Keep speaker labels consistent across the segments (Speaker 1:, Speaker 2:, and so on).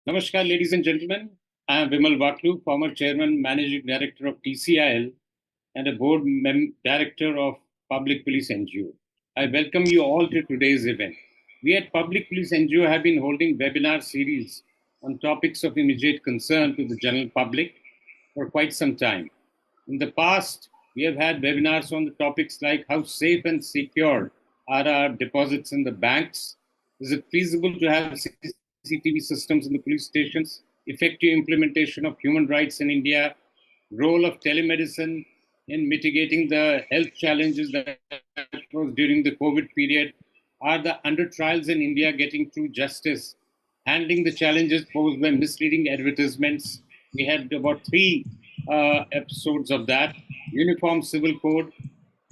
Speaker 1: Namaskar, ladies and gentlemen. I am Vimal Vaklu, former chairman, managing director of TCIL and a board director of Public Police NGO. I welcome you all to today's event. We at Public Police NGO have been holding webinar series on topics of immediate concern to the general public for quite some time. In the past, we have had webinars on the topics like how safe and secure are our deposits in the banks? Is it feasible to have CCTV systems in the police stations? Effective implementation of human rights in India? Role of telemedicine in mitigating the health challenges that was during the COVID period? Are the under trials in India getting true justice? Handling the challenges posed by misleading advertisements. We had about three episodes of that. Uniform Civil Code,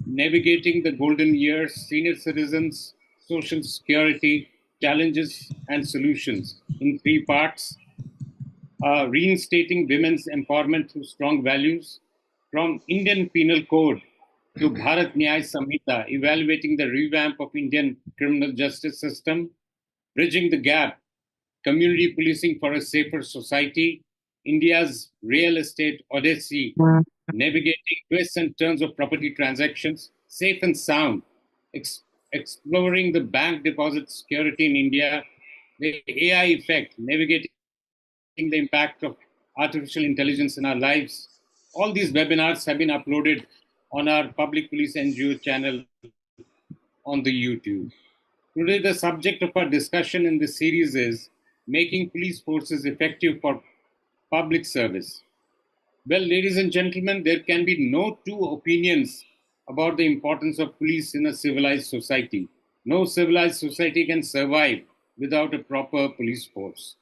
Speaker 1: Navigating the Golden Years, Senior Citizens, Social Security, Challenges and Solutions in three parts. Reinstating women's empowerment through strong values, from Indian Penal Code to Bharat Nyaya Samhita, evaluating the revamp of Indian criminal justice system, bridging the gap, community policing for a safer society, India's real estate odyssey, navigating twists and turns of property transactions, safe and sound, exploring the bank deposit security in India, the AI effect, navigating the impact of artificial intelligence in our lives. All these webinars have been uploaded on our Public Police NGO channel on the YouTube. Today, the subject of our discussion in this series is making police forces effective for public service. Well, ladies and gentlemen, there can be no two opinions about the importance of police in a civilized society. No civilized society can survive without a proper police force.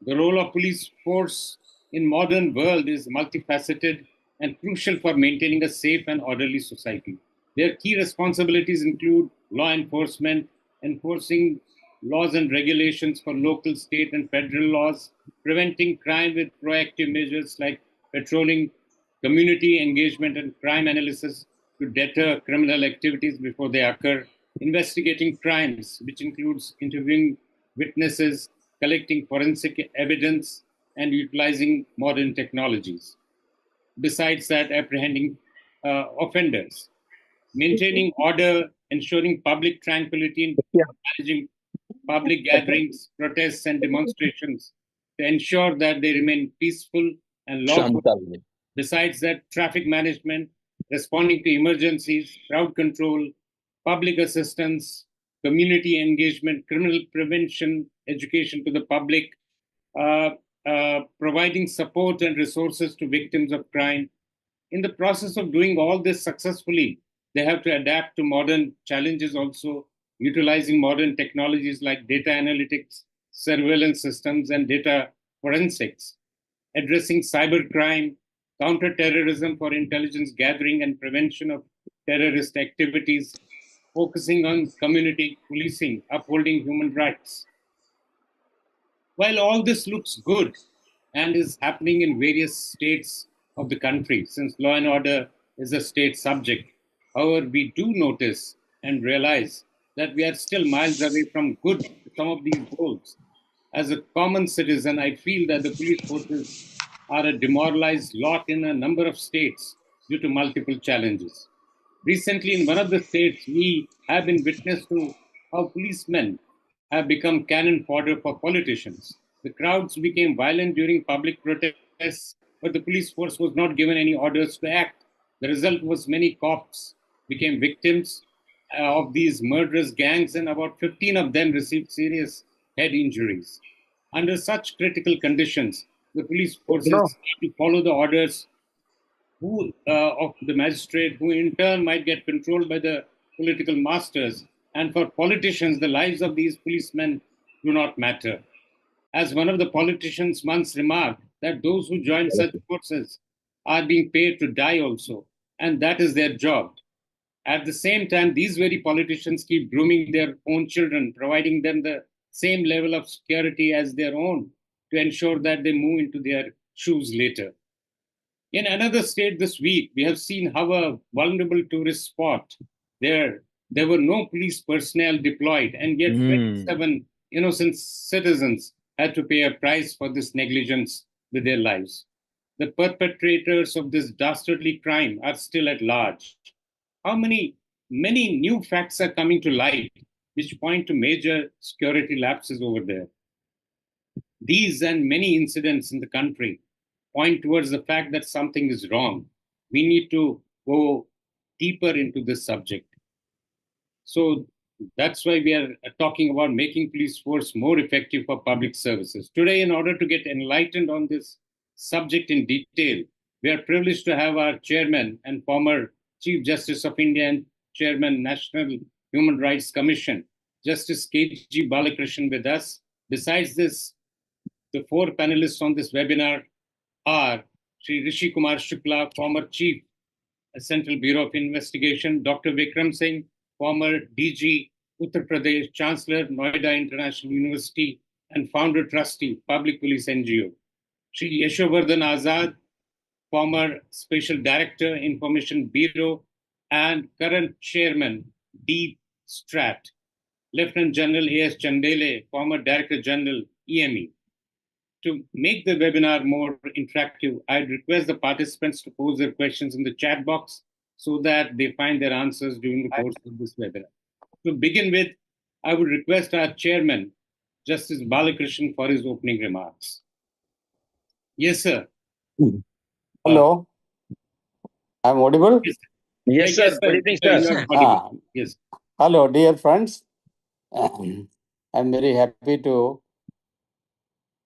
Speaker 1: The role of police force in modern world is multifaceted and crucial for maintaining a safe and orderly society. Their key responsibilities include law enforcement, enforcing laws and regulations for local, state, and federal laws, preventing crime with proactive measures like patrolling, community engagement, and crime analysis to deter criminal activities before they occur, investigating crimes, which includes interviewing witnesses, collecting forensic evidence, and utilizing modern technologies. Besides that, apprehending offenders, maintaining order, ensuring public tranquility, and managing public gatherings, protests, and demonstrations to ensure that they remain peaceful and lawful. Besides that, traffic management, responding to emergencies, crowd control, public assistance, community engagement, criminal prevention, education to the public, providing support and resources to victims of crime. In the process of doing all this successfully, they have to adapt to modern challenges also, utilizing modern technologies like data analytics, surveillance systems, and data forensics, addressing cybercrime, counterterrorism for intelligence gathering and prevention of terrorist activities, focusing on community policing, upholding human rights. While all this looks good and is happening in various states of the country, since law and order is a state subject, however, we do notice and realize that we are still miles away from some of these goals. As a common citizen, I feel that the police forces are a demoralized lot in a number of states due to multiple challenges. Recently, in one of the states, we have been witness to how policemen have become cannon fodder for politicians. The crowds became violent during public protests, but the police force was not given any orders to act. The result was many cops became victims of these murderous gangs, and about 15 of them received serious head injuries. Under such critical conditions, the police forces need to follow the orders of the magistrate, who in turn might get controlled by the political masters. And for politicians, the lives of these policemen do not matter. As one of the politicians once remarked, that those who join such forces are being paid to die also, and that is their job. At the same time, these very politicians keep grooming their own children, providing them the same level of security as their own to ensure that they move into their shoes later. In another state this week, we have seen how a vulnerable tourist spot, there were no police personnel deployed, and yet 27 innocent citizens had to pay a price for this negligence with their lives. The perpetrators of this dastardly crime are still at large. Many new facts are coming to light which point to major security lapses over there. These and many incidents in the country point towards the fact that something is wrong. We need to go deeper into this subject. So that's why we are talking about making police force more effective for public services. Today, in order to get enlightened on this subject in detail, we are privileged to have our chairman and former Chief Justice of India and Chairman National Human Rights Commission, Justice K.G. Balakrishnan, with us. Besides this, the four panelists on this webinar are Sri Rishi Kumar Shukla, former Chief Central Bureau of Investigation, Dr. Vikram Singh, former DG, Uttar Pradesh, Chancellor, Noida International University, and founder trustee, Public Police NGO. Sri Yashovardhan Azad, former Special Director, Information Bureau, and current Chairman, Deep Strat. Lieutenant General A.S. Chandele, former Director General, EME. To make the webinar more interactive, I'd request the participants to pose their questions in the chat box so that they find their answers during the course of this webinar. To begin with, I would request our chairman, Justice Balakrishnan, for his opening remarks. Yes, sir.
Speaker 2: Hello. I'm audible?
Speaker 1: Yes,
Speaker 3: Yes, sir. Good evening, sir.
Speaker 1: You are audible. Yes.
Speaker 2: Hello, dear friends. I'm very happy to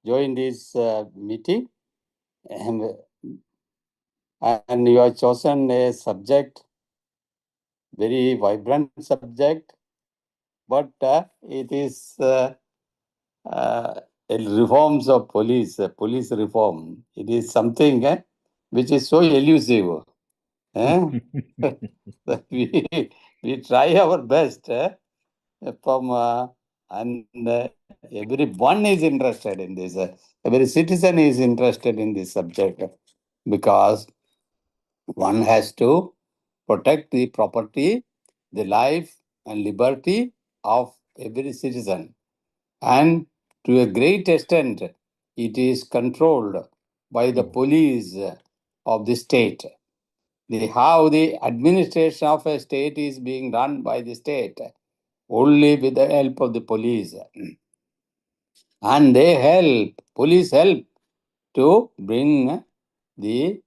Speaker 2: join this meeting. And you have chosen a subject, very vibrant subject, but it is reforms of police reform. It is something which is so elusive. we try our best and everyone is interested in this. Every citizen is interested in this subject because one has to protect the property, the life and liberty of every citizen. And to a great extent, it is controlled by the police of the state. How the administration of a state is being done by the state only with the help of the police. And police help to bring the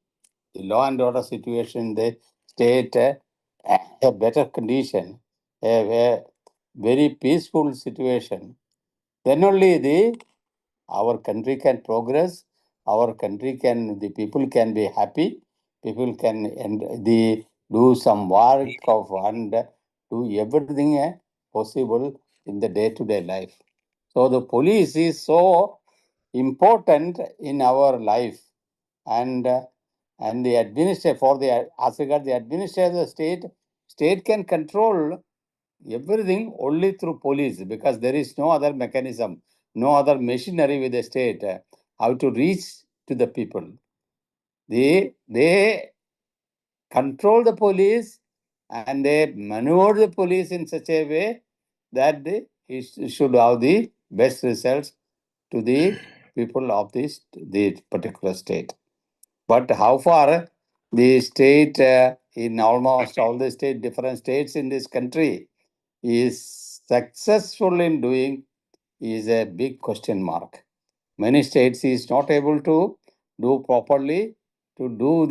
Speaker 2: law and order situation in the state a better condition, a very peaceful situation. Then only our country can progress, the people can be happy, people can do some work and do everything possible in the day-to-day life. So the police is so important in our life, and the administrator as regards the administrator of the state can control everything only through police, because there is no other mechanism, no other machinery with the state how to reach to the people. They control the police and they maneuver the police in such a way that it should have the best results to the people of the particular state. But how far the state in almost all the different states in this country is successful in doing is a big question mark. Many states is not able to do properly, to do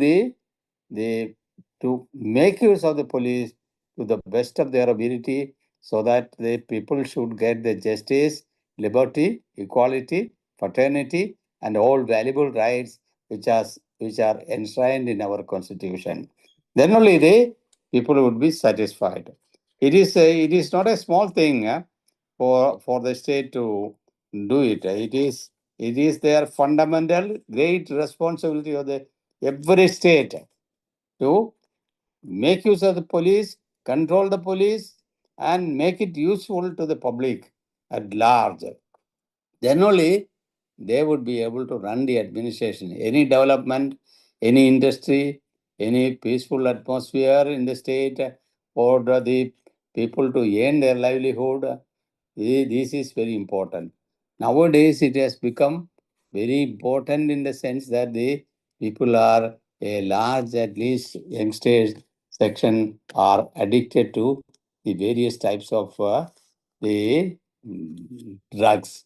Speaker 2: to make use of the police to the best of their ability, so that the people should get the justice, liberty, equality, fraternity, and all valuable rights which are enshrined in our constitution. Then only the people would be satisfied. It is not a small thing for the state to do it. It is their fundamental great responsibility of every state to make use of the police, control the police, and make it useful to the public at large. Then only they would be able to run the administration. Any development, any industry, any peaceful atmosphere in the state, for the people to earn their livelihood, this is very important. Nowadays, it has become very important in the sense that the people are a large, at least youngsters section, are addicted to the various types of the drugs.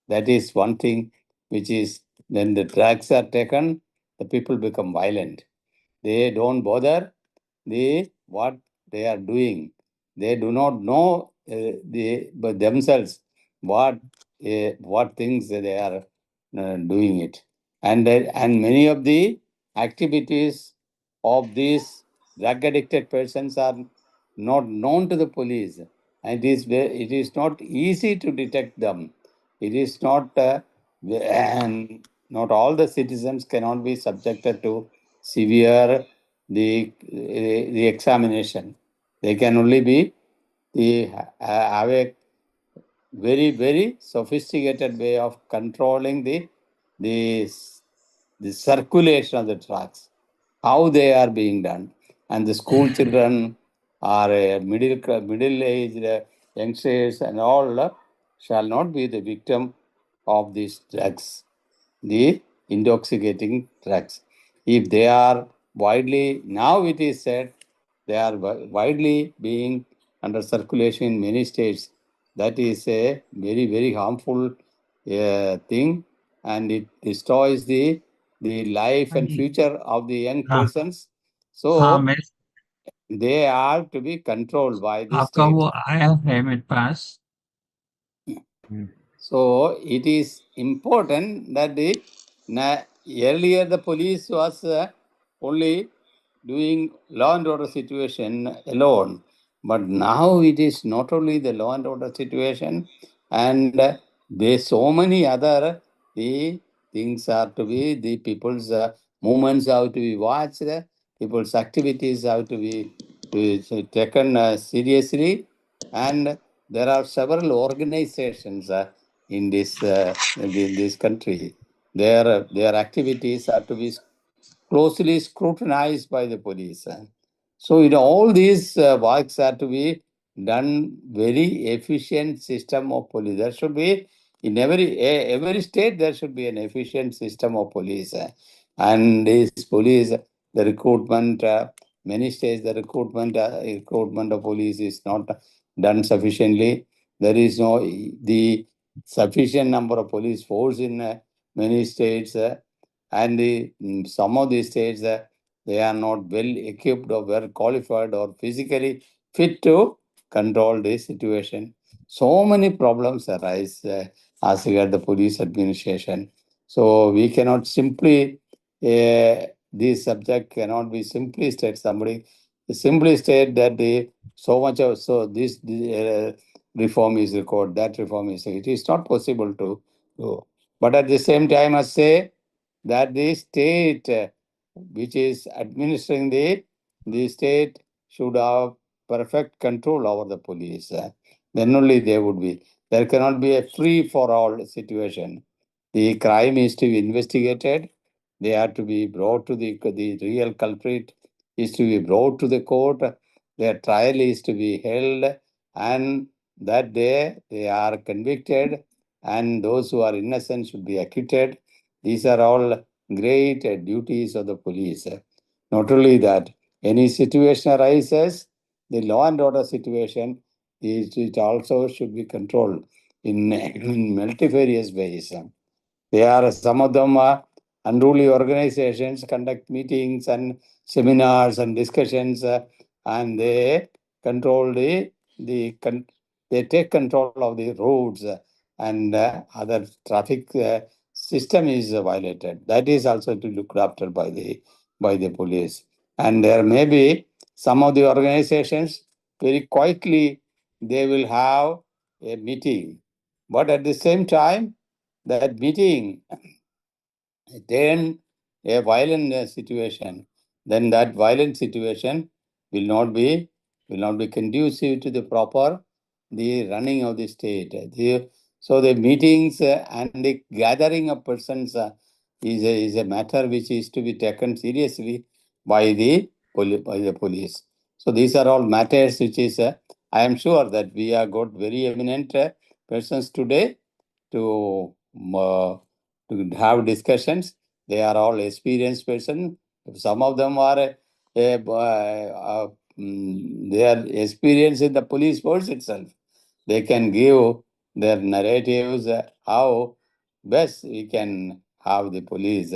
Speaker 2: That is one thing which is when the drugs are taken, the people become violent. They don't bother what they are doing. They do not know but themselves what things they are doing it, and many of the activities of these drug addicted persons are not known to the police, and it is not easy to detect them. It is not and not all the citizens cannot be subjected to severe the examination. They can only be have a very sophisticated way of controlling the the circulation of the drugs, how they are being done, and the school children are middle aged youngsters and all shall not be the victim of these drugs, the intoxicating drugs. If they are widely, now it is said, they are widely being under circulation in many states. That is a very harmful thing, and it destroys the life and future of the young
Speaker 4: हाँ
Speaker 2: persons.
Speaker 4: हाँ
Speaker 2: So
Speaker 4: मैं
Speaker 2: they are to be controlled by the
Speaker 4: आपका
Speaker 2: state.
Speaker 4: वो आया है मेरे पास.
Speaker 2: So it is important that earlier the police was only doing law and order situation alone, but now it is not only the law and order situation, and there's so many other the things are to be the people's movements have to be watched, people's activities have to be taken seriously, and there are several organizations in this country. Their activities are to be closely scrutinized by the police. So all these works are to be done very efficient system of police. There should be in every state there should be an efficient system of police. And this police, the recruitment, many states the recruitment of police is not done sufficiently. There is no the sufficient number of police force in many states, and some of these states they are not well equipped or well qualified or physically fit to control this situation. So many problems arise as regard the police administration. So we cannot simply this subject cannot be simply state somebody simply state that the so much of so this reform is required, that reform is it is not possible to do. But at the same time, I say that the state which is administering the state should have perfect control over the police. Then only they would be. There cannot be a free for all situation. The crime is to be investigated. They are to be brought to the real culprit is to be brought to the court. Their trial is to be held, and that day they are convicted, and those who are innocent should be acquitted. These are all great duties of the police. Not only that, any situation arises, the law and order situation it also should be controlled in multifarious ways. They are some of them unruly organizations conduct meetings and seminars and discussions, and they control the they take control of the roads, and other traffic system is violated. That is also to look after by the police. And there may be some of the organizations very quietly they will have a meeting, but at the same time that meeting then a violent situation, then that violent situation will not be conducive to the proper the running of the state. So the meetings and the gathering of persons is a matter which is to be taken seriously by the police. So these are all matters which is I am sure that we have got very eminent persons today, to have discussions. They are all experienced person. Some of them are they are experienced in the police force itself. They can give their narratives how best we can have the police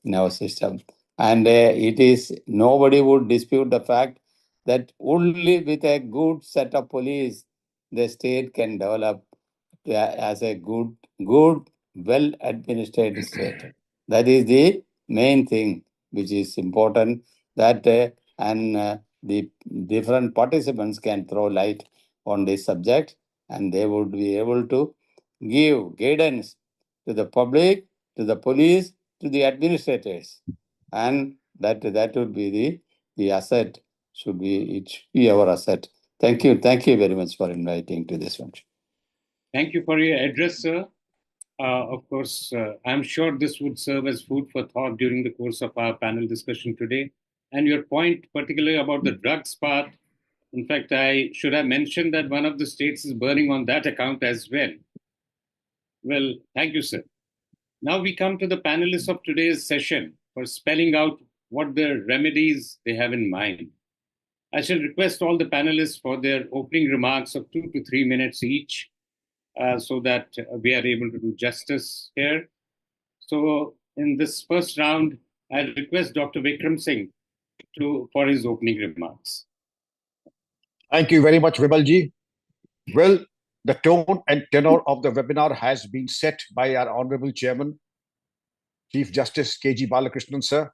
Speaker 2: in our system. And it is nobody would dispute the fact that only with a good set of police the state can develop as a good, well administered state. That is the main thing which is important. That and the different participants can throw light on this subject, and they would be able to give guidance to the public, to the police, to the administrators, and that would be the asset. It should be our asset. Thank you very much for inviting to this one.
Speaker 1: Thank you for your address, sir. Of course, I'm sure this would serve as food for thought during the course of our panel discussion today. And your point, particularly about the drugs part, in fact, I should have mentioned that one of the states is burning on that account as well. Well, thank you, sir. Now we come to the panelists of today's session for spelling out what the remedies they have in mind. I shall request all the panelists for their opening remarks of 2 to 3 minutes each, so that we are able to do justice here. So in this first round, I request Dr. Vikram Singh for his opening remarks.
Speaker 5: Thank you very much, Vimalji. Well, the tone and tenor of the webinar has been set by our Honorable Chairman, Chief Justice K.G. Balakrishnan, sir.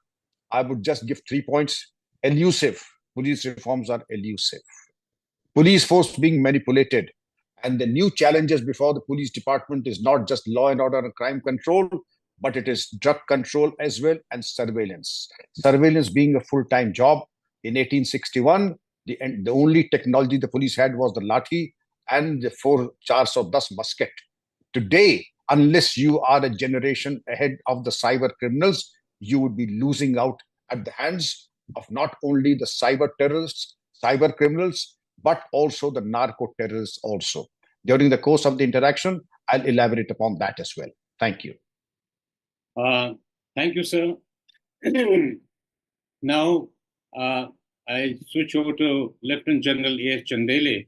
Speaker 5: I would just give 3 points. Elusive. Police reforms are elusive. Police force being manipulated. And the new challenges before the police department is not just law and order and crime control, but it is drug control as well and surveillance. Surveillance being a full-time job. In 1861, the only technology the police had was the lathi and the 4 chars of 10 musket. Today, unless you are a generation ahead of the cyber criminals, you would be losing out at the hands of not only the cyber terrorists, cyber criminals, but also the narco terrorists also. During the course of the interaction, I'll elaborate upon that as well. Thank you.
Speaker 1: Thank you, sir. Now, I switch over to Lieutenant General A.S. Chandele.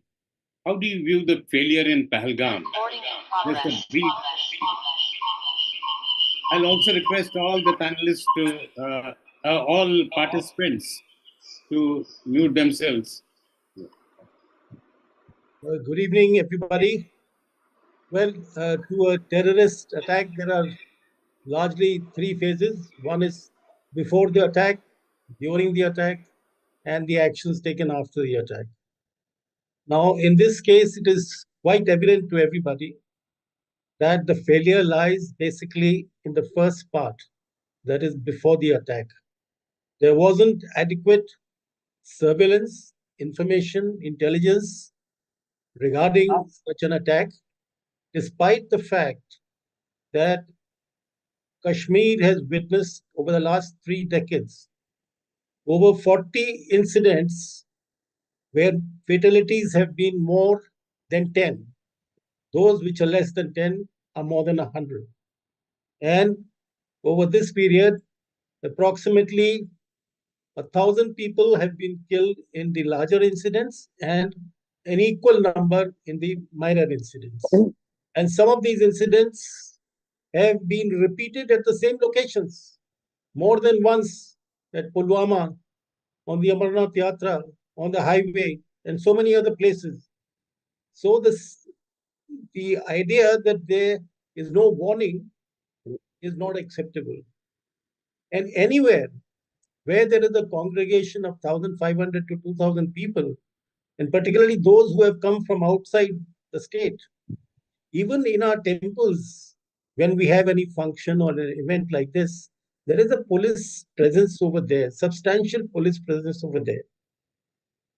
Speaker 1: How do you view the failure in Pahalgam? Just a brief. I'll also request all the panelists to, all participants to mute themselves.
Speaker 6: Good evening, everybody. Well, to a terrorist attack, there are largely 3 phases. One is before the attack, during the attack, and the actions taken after the attack. Now, in this case, it is quite evident to everybody that the failure lies basically in the first part, that is before the attack. There wasn't adequate surveillance, information, intelligence regarding such an attack, despite the fact that Kashmir has witnessed over the last 3 decades over 40 incidents where fatalities have been more than 10. Those which are less than 10 are more than 100. And over this period, approximately 1,000 people have been killed in the larger incidents and an equal number in the minor incidents. And some of these incidents have been repeated at the same locations more than once, at Pulwama, on the Amarnath Yatra, on the highway, and so many other places. So the idea that there is no warning is not acceptable. And anywhere where there is a congregation of 1,500 to 2,000 people, and particularly those who have come from outside the state, even in our temples, when we have any function or an event like this, there is a police presence over there, substantial police presence over there.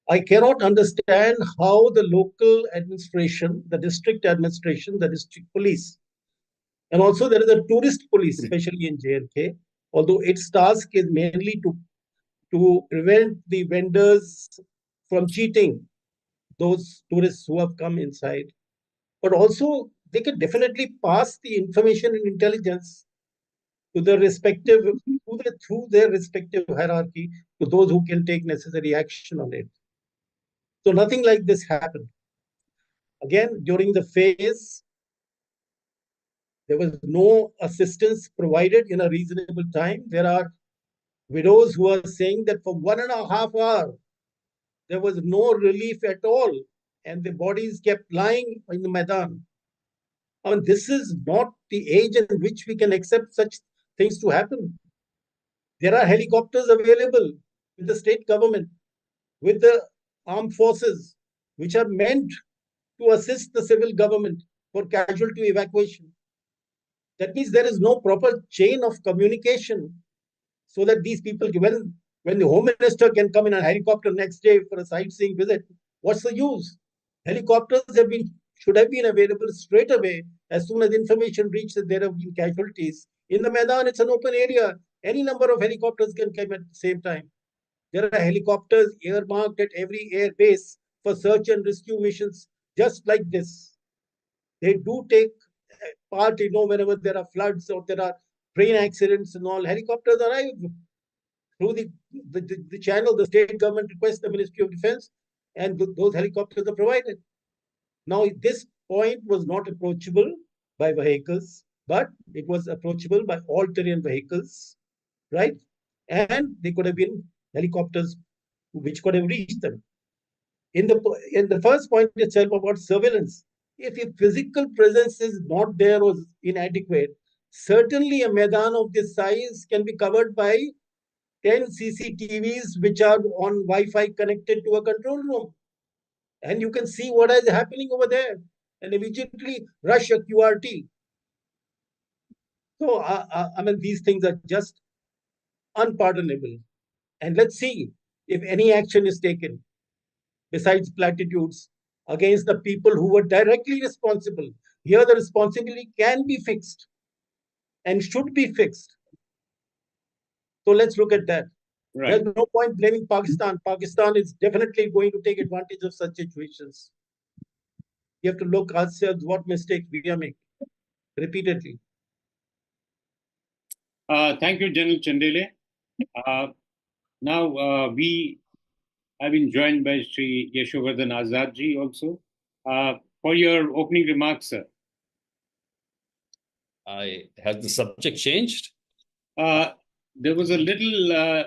Speaker 6: I cannot understand how the local administration, the district administration, the district police, and also there is a tourist police, especially in JNK, although its task is mainly to prevent the vendors from cheating those tourists who have come inside. But also they can definitely pass the information and intelligence to the respective, through their respective hierarchy, to those who can take necessary action on it. So nothing like this happened. Again, during the phase, there was no assistance provided in a reasonable time. There are widows who are saying that for 1.5 hours, there was no relief at all, and the bodies kept lying in the Maidan. I mean, this is not the age in which we can accept such things to happen. There are helicopters available with the state government, with the armed forces, which are meant to assist the civil government for casualty evacuation. That means there is no proper chain of communication so that these people, when the home minister can come in a helicopter next day for a sightseeing visit, what's the use? Helicopters should have been available straight away as soon as information reached that there have been casualties. In the Maidan, it's an open area. Any number of helicopters can come at the same time. There are helicopters earmarked at every air base for search and rescue missions, just like this. They do take part, whenever there are floods or there are train accidents and all. Helicopters arrive through the channel. The state government requests the Ministry of Defense, and those helicopters are provided. Now, this point was not approachable by vehicles, but it was approachable by all-terrain vehicles, right? And they could have been helicopters which could have reached them. In the first point itself about surveillance, if a physical presence is not there or inadequate, certainly a Maidan of this size can be covered by 10 CCTVs which are on Wi-Fi connected to a control room. And you can see what is happening over there and immediately rush a QRT. So, I mean, these things are just unpardonable. And let's see if any action is taken besides platitudes against the people who were directly responsible. Here, the responsibility can be fixed and should be fixed. So let's look at that.
Speaker 1: Right.
Speaker 6: There's no point blaming Pakistan. Pakistan is definitely going to take advantage of such situations. You have to look ourselves what mistakes we are making repeatedly.
Speaker 1: Thank you, General Chandele. Now we have been joined by Sri Yashovardhan Azad ji also for your opening remarks, sir.
Speaker 3: Has the subject changed?
Speaker 1: There was a little.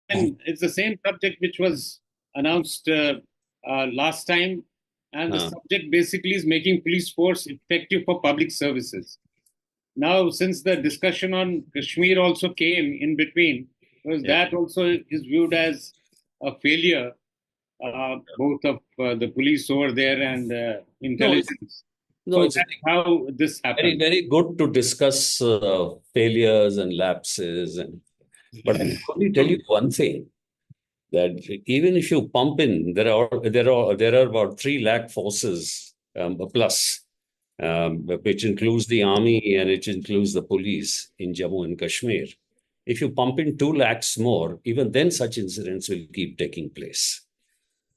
Speaker 1: It's the same subject which was announced last time, and the subject basically is making police force effective for public services. Now, since the discussion on Kashmir also came in between, because that also is viewed as a failure, both of the police over there and intelligence.
Speaker 3: No,
Speaker 1: so that's how this happened.
Speaker 3: Very, very good to discuss failures and lapses. But let me tell you one thing, that even if you pump in, there are about 3 lakh forces plus, which includes the army and it includes the police in Jammu and Kashmir. If you pump in 2 lakhs more, even then such incidents will keep taking place.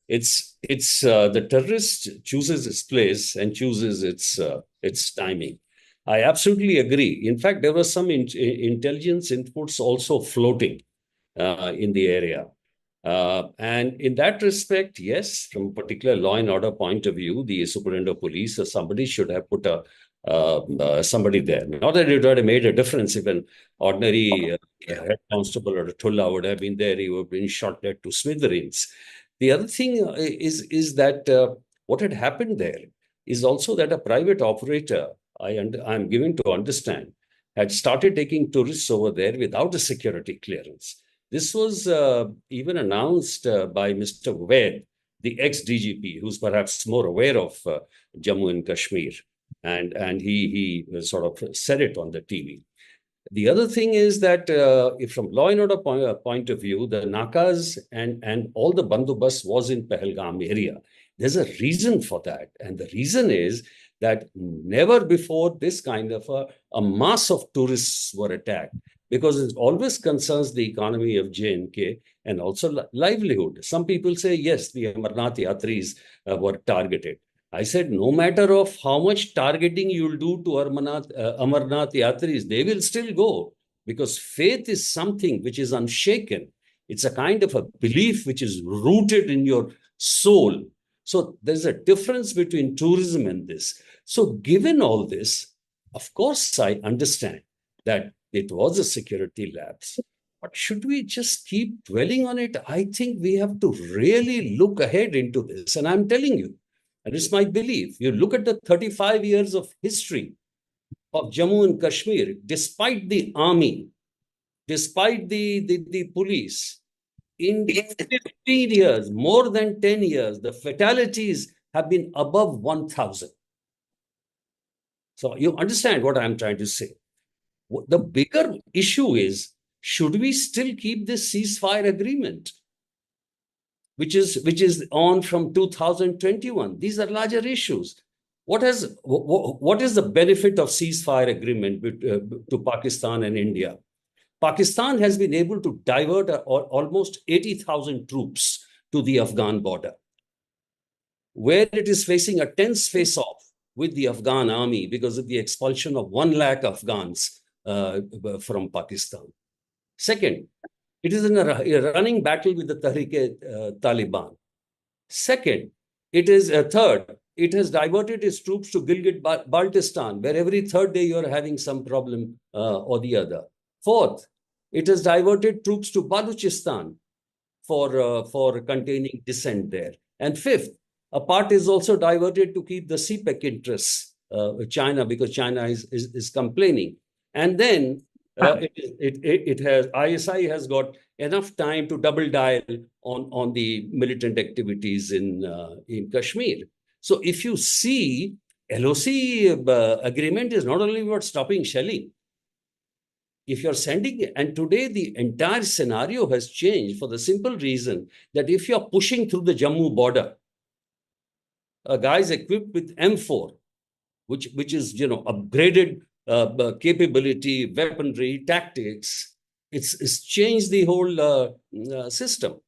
Speaker 3: It's the terrorist chooses its place and chooses its timing. I absolutely agree. In fact, there were some intelligence inputs also floating in the area. And in that respect, yes, from a particular law and order point of view, the superintendent of police or somebody should have put somebody there. Not that it would have made a difference if an ordinary head constable or a tullah would have been there, he would have been shot dead to smithereens. The other thing is that what had happened there is also that a private operator, I'm given to understand, had started taking tourists over there without a security clearance. This was even announced by Mr. Vaid, the ex-DGP, who's perhaps more aware of Jammu and Kashmir. And he sort of said it on the TV. The other thing is that if from law and order point of view, the Nakas and all the bandobast was in Pahalgam area. There's a reason for that. And the reason is that never before this kind of a mass of tourists were attacked, because it always concerns the economy of J&K and also livelihood. Some people say, yes, the Amarnath Yatris were targeted. I said, no matter of how much targeting you'll do to Amarnath Yatris, they will still go, because faith is something which is unshaken. It's a kind of a belief which is rooted in your soul. So there's a difference between tourism and this. So given all this, of course, I understand that it was a security lapse. But should we just keep dwelling on it? I think we have to really look ahead into this. And I'm telling you, and it's my belief, you look at the 35 years of history of Jammu and Kashmir, despite the army, despite the police, in 15 years, more than 10 years, the fatalities have been above 1,000. So you understand what I'm trying to say. The bigger issue is, should we still keep this ceasefire agreement, which is on from 2021? These are larger issues. What is the benefit of ceasefire agreement to Pakistan and India? Pakistan has been able to divert almost 80,000 troops to the Afghan border, where it is facing a tense face-off with the Afghan army because of the expulsion of 1 lakh Afghans from Pakistan. Second, it is in a running battle with the Tehrik-e-Taliban. Second, third, it has diverted its troops to Gilgit-Baltistan, where every third day you are having some problem or the other. Fourth, it has diverted troops to Baluchistan for containing dissent there. And fifth, a part is also diverted to keep the CPEC interests, China, because China is complaining. And then ISI has got enough time to double dial on the militant activities in Kashmir. So if you see, LOC agreement is not only about stopping shelling. If you're sending, and today the entire scenario has changed for the simple reason that if you're pushing through the Jammu border, a guy is equipped with M4, which is, upgraded capability, weaponry, tactics. It's changed the whole system.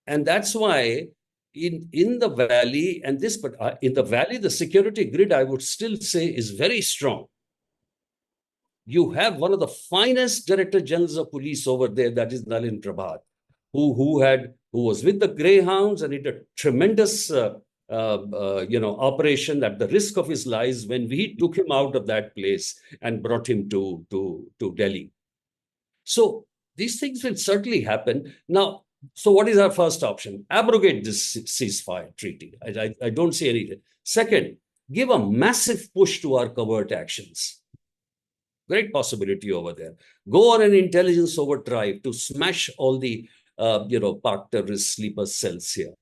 Speaker 3: And that's why in the valley, but in the valley, the security grid, I would still say, is very strong. You have one of the finest director generals of police over there, that is Nalin Prabhat, who was with the Greyhounds and did a tremendous operation at the risk of his lives when we took him out of that place and brought him to Delhi. So these things will certainly happen. Now, so what is our first option? Abrogate this ceasefire treaty. I don't see anything. Second, give a massive push to our covert actions. Great possibility over there. Go on an intelligence overdrive to smash all the Pak terrorist sleeper cells here.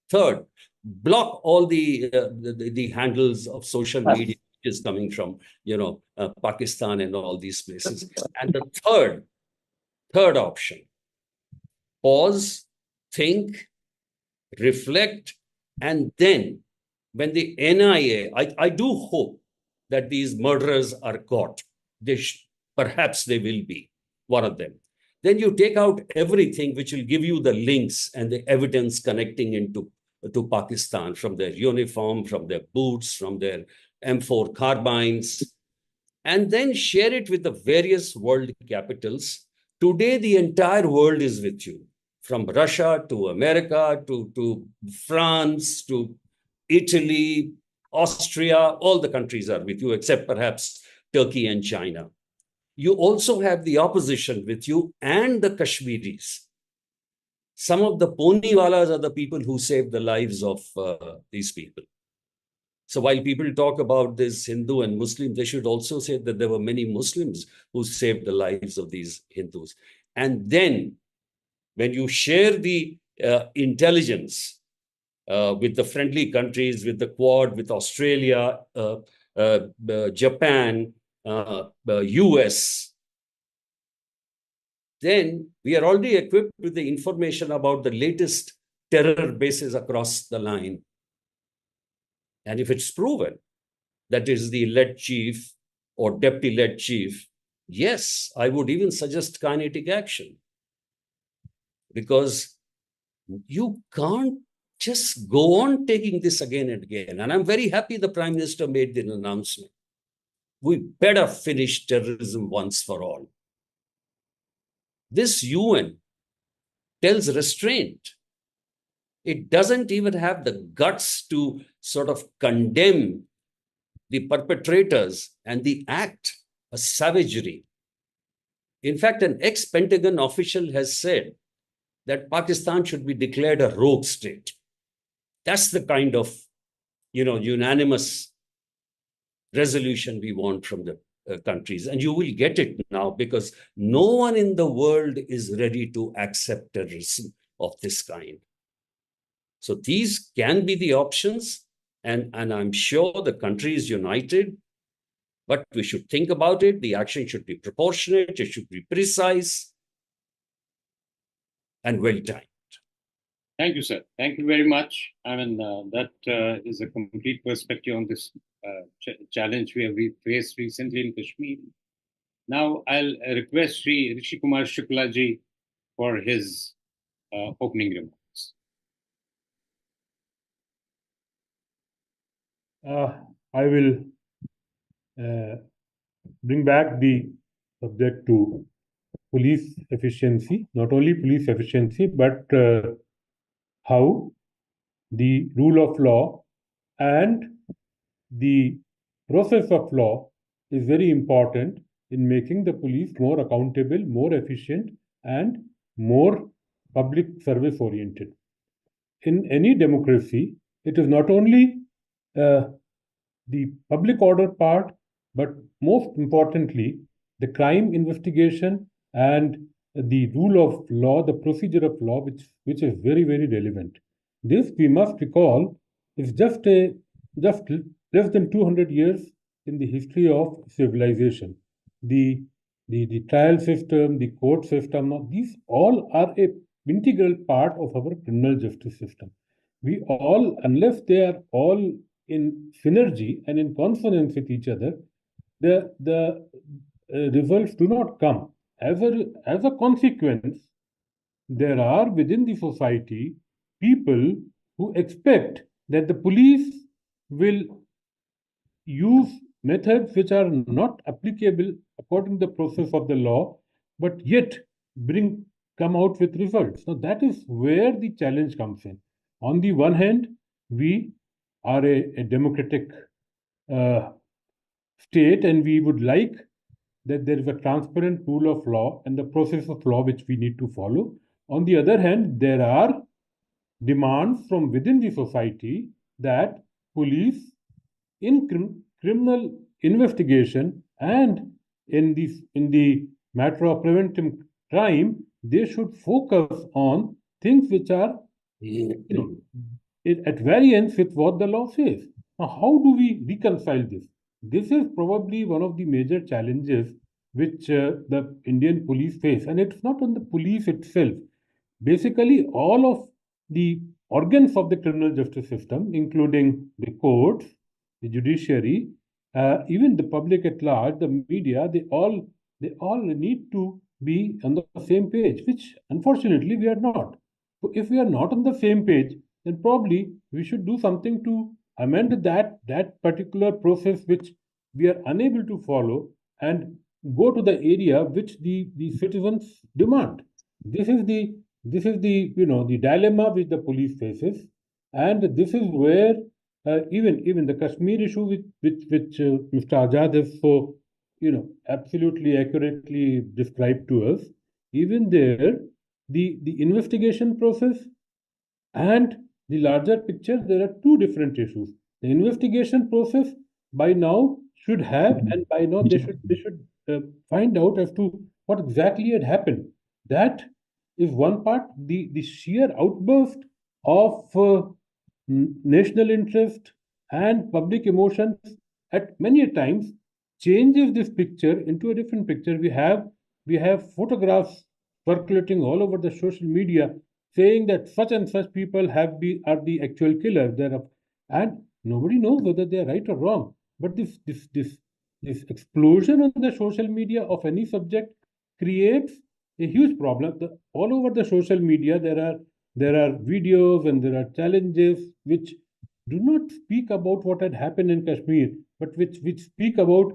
Speaker 3: Third, block all the handles of social media which is coming from Pakistan and all these places. And the third option, pause, think, reflect, and then when the NIA, I do hope that these murderers are caught. Perhaps they will be one of them. Then you take out everything which will give you the links and the evidence connecting into to Pakistan, from their uniform, from their boots, from their M4 carbines, and then share it with the various world capitals. Today, the entire world is with you, from Russia to America to France to Italy, Austria, all the countries are with you, except perhaps Turkey and China. You also have the opposition with you and the Kashmiris. Some of the Poniwalas are the people who saved the lives of these people. So while people talk about this Hindu and Muslim, they should also say that there were many Muslims who saved the lives of these Hindus. And then when you share the intelligence with the friendly countries, with the Quad, with Australia, Japan, US, then we are already equipped with the information about the latest terror bases across the line. And if it's proven that is the lead chief or deputy lead chief, yes, I would even suggest kinetic action. Because you can't just go on taking this again and again. And I'm very happy the Prime Minister made the announcement. We better finish terrorism once for all. This UN tells restraint. It doesn't even have the guts to sort of condemn the perpetrators and the act, a savagery. In fact, an ex-Pentagon official has said that Pakistan should be declared a rogue state. That's the kind of, unanimous resolution we want from the countries. And you will get it now, because no one in the world is ready to accept terrorism of this kind. So these can be the options, and I'm sure the country is united, but we should think about it. The action should be proportionate, it should be precise and well-timed.
Speaker 1: Thank you, sir. Thank you very much. I mean, that is a complete perspective on this challenge we faced recently in Kashmir. Now, I'll request Sri Rishi Kumar Shukla ji for his opening remarks.
Speaker 7: I will bring back the subject to police efficiency, not only police efficiency, but how the rule of law and the process of law is very important in making the police more accountable, more efficient, and more public service oriented. In any democracy, it is not only the public order part, but most importantly, the crime investigation and the rule of law, the procedure of law, which is very, very relevant. This, we must recall, is just less than 200 years in the history of civilization. The trial system, the court system, these all are a integral part of our criminal justice system. We all, unless they are all in synergy and in consonance with each other, the results do not come. As a consequence, there are within the society people who expect that the police will use methods which are not applicable according to the process of the law, but yet come out with results. So that is where the challenge comes in. On the one hand, we are a democratic state, and we would like that there is a transparent rule of law and the process of law which we need to follow. On the other hand, there are demands from within the society that police in criminal investigation and in the matter of preventive crime, they should focus on things which are at variance with what the law says. Now, how do we reconcile this? This is probably one of the major challenges which the Indian police face, and it's not on the police itself. Basically, all of the organs of the criminal justice system, including the courts, the judiciary, even the public at large, the media, they all need to be on the same page, which unfortunately we are not. So if we are not on the same page, then probably we should do something to amend that particular process which we are unable to follow and go to the area which the citizens demand. This is the the dilemma which the police faces, and this is where even the Kashmir issue which Mr. Azad has so absolutely accurately described to us. Even there, the investigation process and the larger picture, there are two different issues. The investigation process by now should have, and by now they should find out as to what exactly had happened. That is one part. The sheer outburst of national interest and public emotions at many times changes this picture into a different picture. We have photographs circulating all over the social media saying that such and such people are the actual killer thereof, and nobody knows whether they are right or wrong. But this explosion on the social media of any subject creates a huge problem. All over the social media, there are there are videos and there are challenges which do not speak about what had happened in Kashmir, but which speak about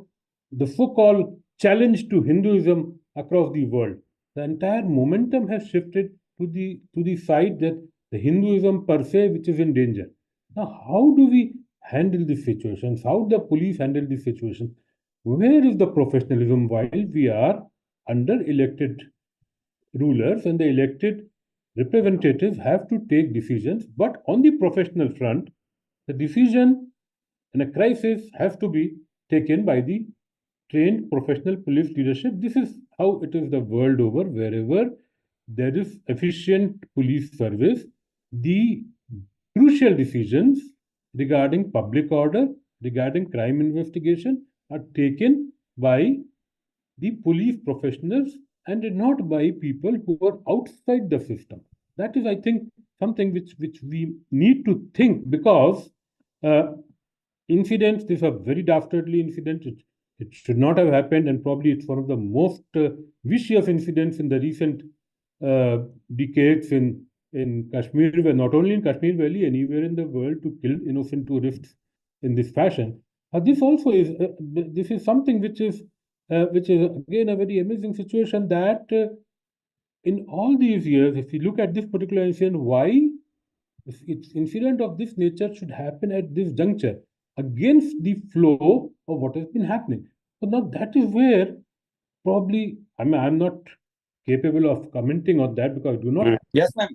Speaker 7: the so-called challenge to Hinduism across the world. The entire momentum has shifted to the side that the Hinduism per se, which is in danger. Now, how do we handle these situations? How the police handle these situations? Where is the professionalism while we are under elected rulers and the elected representatives have to take decisions? But on the professional front, the decision in a crisis has to be taken by the trained professional police leadership. This is how it is the world over. Wherever there is efficient police service, the crucial decisions regarding public order, regarding crime investigation are taken by the police professionals and not by people who are outside the system. That is, I think, something which we need to think, because incidents, these are very dastardly incidents. It should not have happened, and probably it's one of the most vicious incidents in the recent decades in Kashmir, where not only in Kashmir Valley, anywhere in the world, to kill innocent tourists in this fashion. This also is this is something which is again a very amazing situation, that in all these years, if you look at this particular incident, why its incident of this nature should happen at this juncture against the flow of what has been happening. So now that is where probably I'm not capable of commenting on that, because
Speaker 2: Yes, ma'am.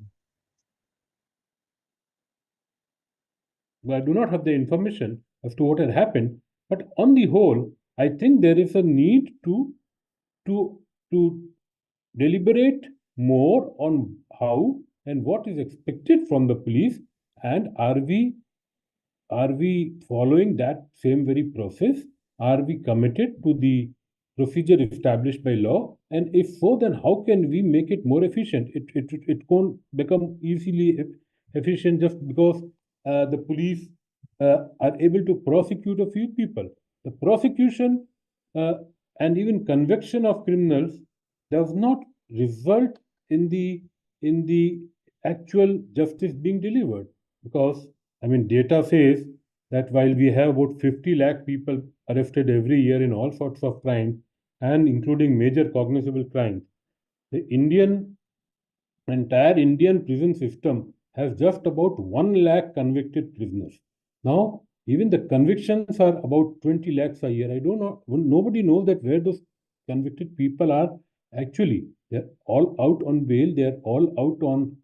Speaker 7: I do not have the information as to what had happened. But on the whole, I think there is a need to to deliberate more on how and what is expected from the police, and are we following that same very process? Are we committed to the procedure established by law? And if so, then how can we make it more efficient? It won't become easily efficient just because the police are able to prosecute a few people. The prosecution and even conviction of criminals does not result in the actual justice being delivered, because data says that while we have about 50 lakh people arrested every year in all sorts of crimes, and including major cognizable crimes, the entire Indian prison system has just about 1 lakh convicted prisoners. Now, even the convictions are about 20 lakhs a year. I don't know, nobody knows that where those convicted people are actually. They're all out on bail, they're all out on,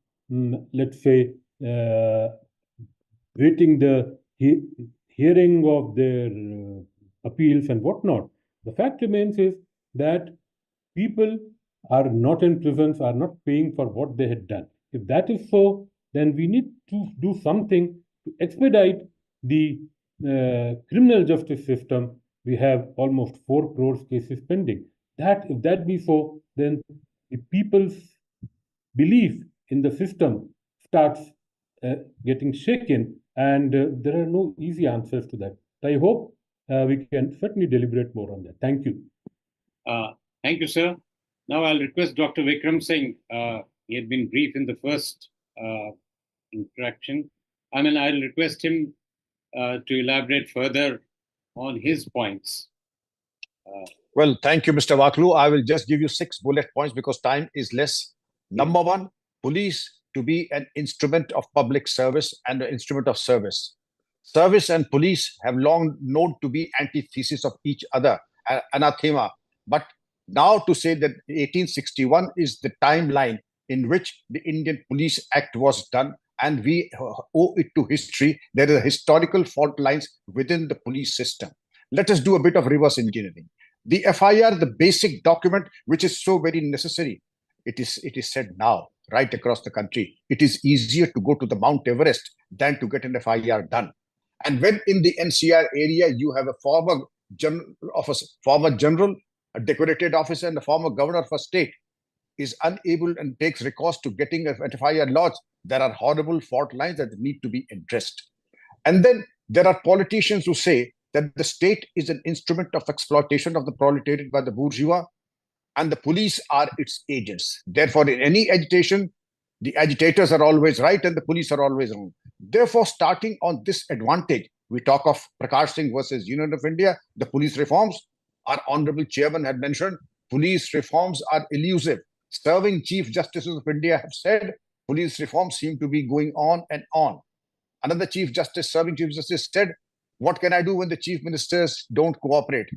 Speaker 7: let's say, waiting the hearing of their appeals and whatnot. The fact remains is that people are not in prisons, are not paying for what they had done. If that is so, then we need to do something to expedite the criminal justice system. We have almost 4 crores cases pending. That, if that be so, then the people's belief in the system starts getting shaken, and there are no easy answers to that. I hope we can certainly deliberate more on that. Thank you.
Speaker 1: Thank you, sir. Now I'll request Dr. Vikram Singh. He had been brief in the first interaction. I'll request him to elaborate further on his points.
Speaker 5: Well, thank you, Mr. Vaklu. I will just give you 6 bullet points because time is less. Number 1, police to be an instrument of public service and an instrument of service. Service and police have long known to be antithesis of each other, anathema. But now to say that 1861 is the timeline in which the Indian Police Act was done, and we owe it to history. There are historical fault lines within the police system. Let us do a bit of reverse engineering. The FIR, the basic document which is so very necessary, it is said now right across the country. It is easier to go to the Mount Everest than to get an FIR done. And when in the NCR area you have a former general, a decorated officer, and a former governor of a state is unable and takes recourse to getting an FIR lodged, there are horrible fault lines that need to be addressed. And then there are politicians who say that the state is an instrument of exploitation of the proletariat by the bourgeois, and the police are its agents. Therefore, in any agitation, The agitators are always right and the police are always wrong. Therefore, starting on this advantage, we talk of Prakash Singh versus Union of India, the police reforms. Our honorable chairman had mentioned police reforms are elusive. Serving Chief Justices of India have said police reforms seem to be going on and on. Another serving Chief Justice said, what can I do when the Chief Ministers don't cooperate?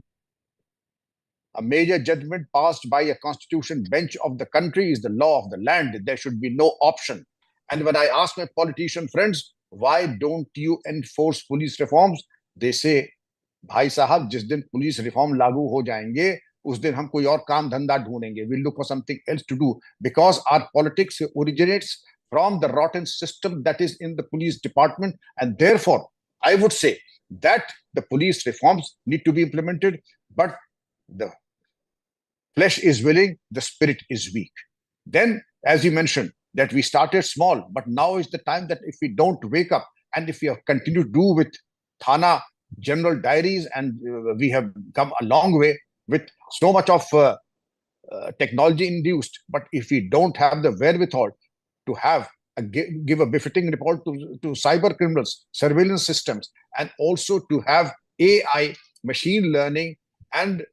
Speaker 5: A major judgment passed by a constitution bench of the country is the law of the land. There should be no option. And when I ask my politician friends, why don't you enforce police reforms? They say, भाई साहब जिस दिन police reform लागू हो जाएंगे उस दिन हम कोई और काम धंधा ढूंढेंगे. We'll look for something else to do because our politics originates from the rotten system that is in the police department, and therefore I would say that the police reforms need to be implemented, but the flesh is willing, the spirit is weak. Then, as you mentioned, that we started small, but now is the time that if we don't wake up and if we have continued to do with Thana general diaries, and we have come a long way with so much of technology induced, but if we don't have the wherewithal to have give a befitting report to cyber criminals, surveillance systems, and also to have AI, machine learning, and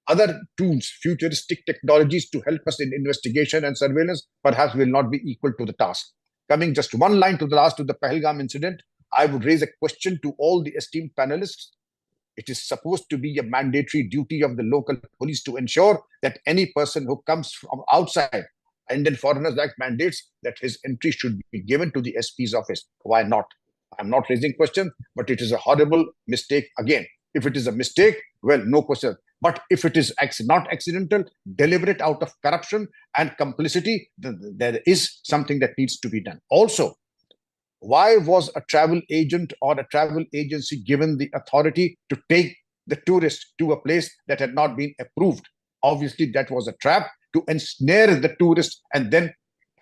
Speaker 5: other tools, futuristic technologies to help us in investigation and surveillance, perhaps will not be equal to the task. Coming just one line to the Pahalgam incident, I would raise a question to all the esteemed panelists. It is supposed to be a mandatory duty of the local police to ensure that any person who comes from outside, Indian Foreigners Act mandates that his entry should be given to the SP's office. Why not? I'm not raising question, but it is a horrible mistake again. If it is a mistake, well, no question. But if it is not accidental, deliberate out of corruption and complicity, then there is something that needs to be done. Also, why was a travel agent or a travel agency given the authority to take the tourist to a place that had not been approved? Obviously, that was a trap to ensnare the tourists and then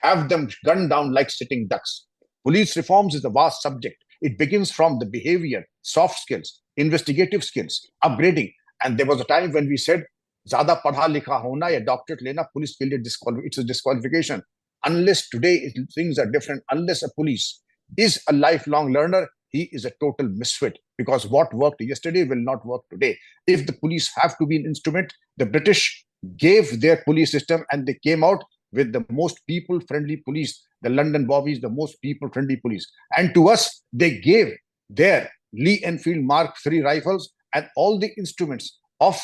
Speaker 5: have them gunned down like sitting ducks. Police reforms is a vast subject. It begins from the behavior, soft skills, investigative skills, upgrading. And there was a time when we said, ज़्यादा पढ़ा लिखा होना या doctorate लेना police के लिए it's a disqualification. Unless today things are different, unless a police is a lifelong learner, he is a total misfit, because what worked yesterday will not work today. If the police have to be an instrument, the British gave their police system and they came out with the most people-friendly police, the London Bobbies, the most people-friendly police. And to us, they gave their Lee Enfield Mark III rifles and all the instruments of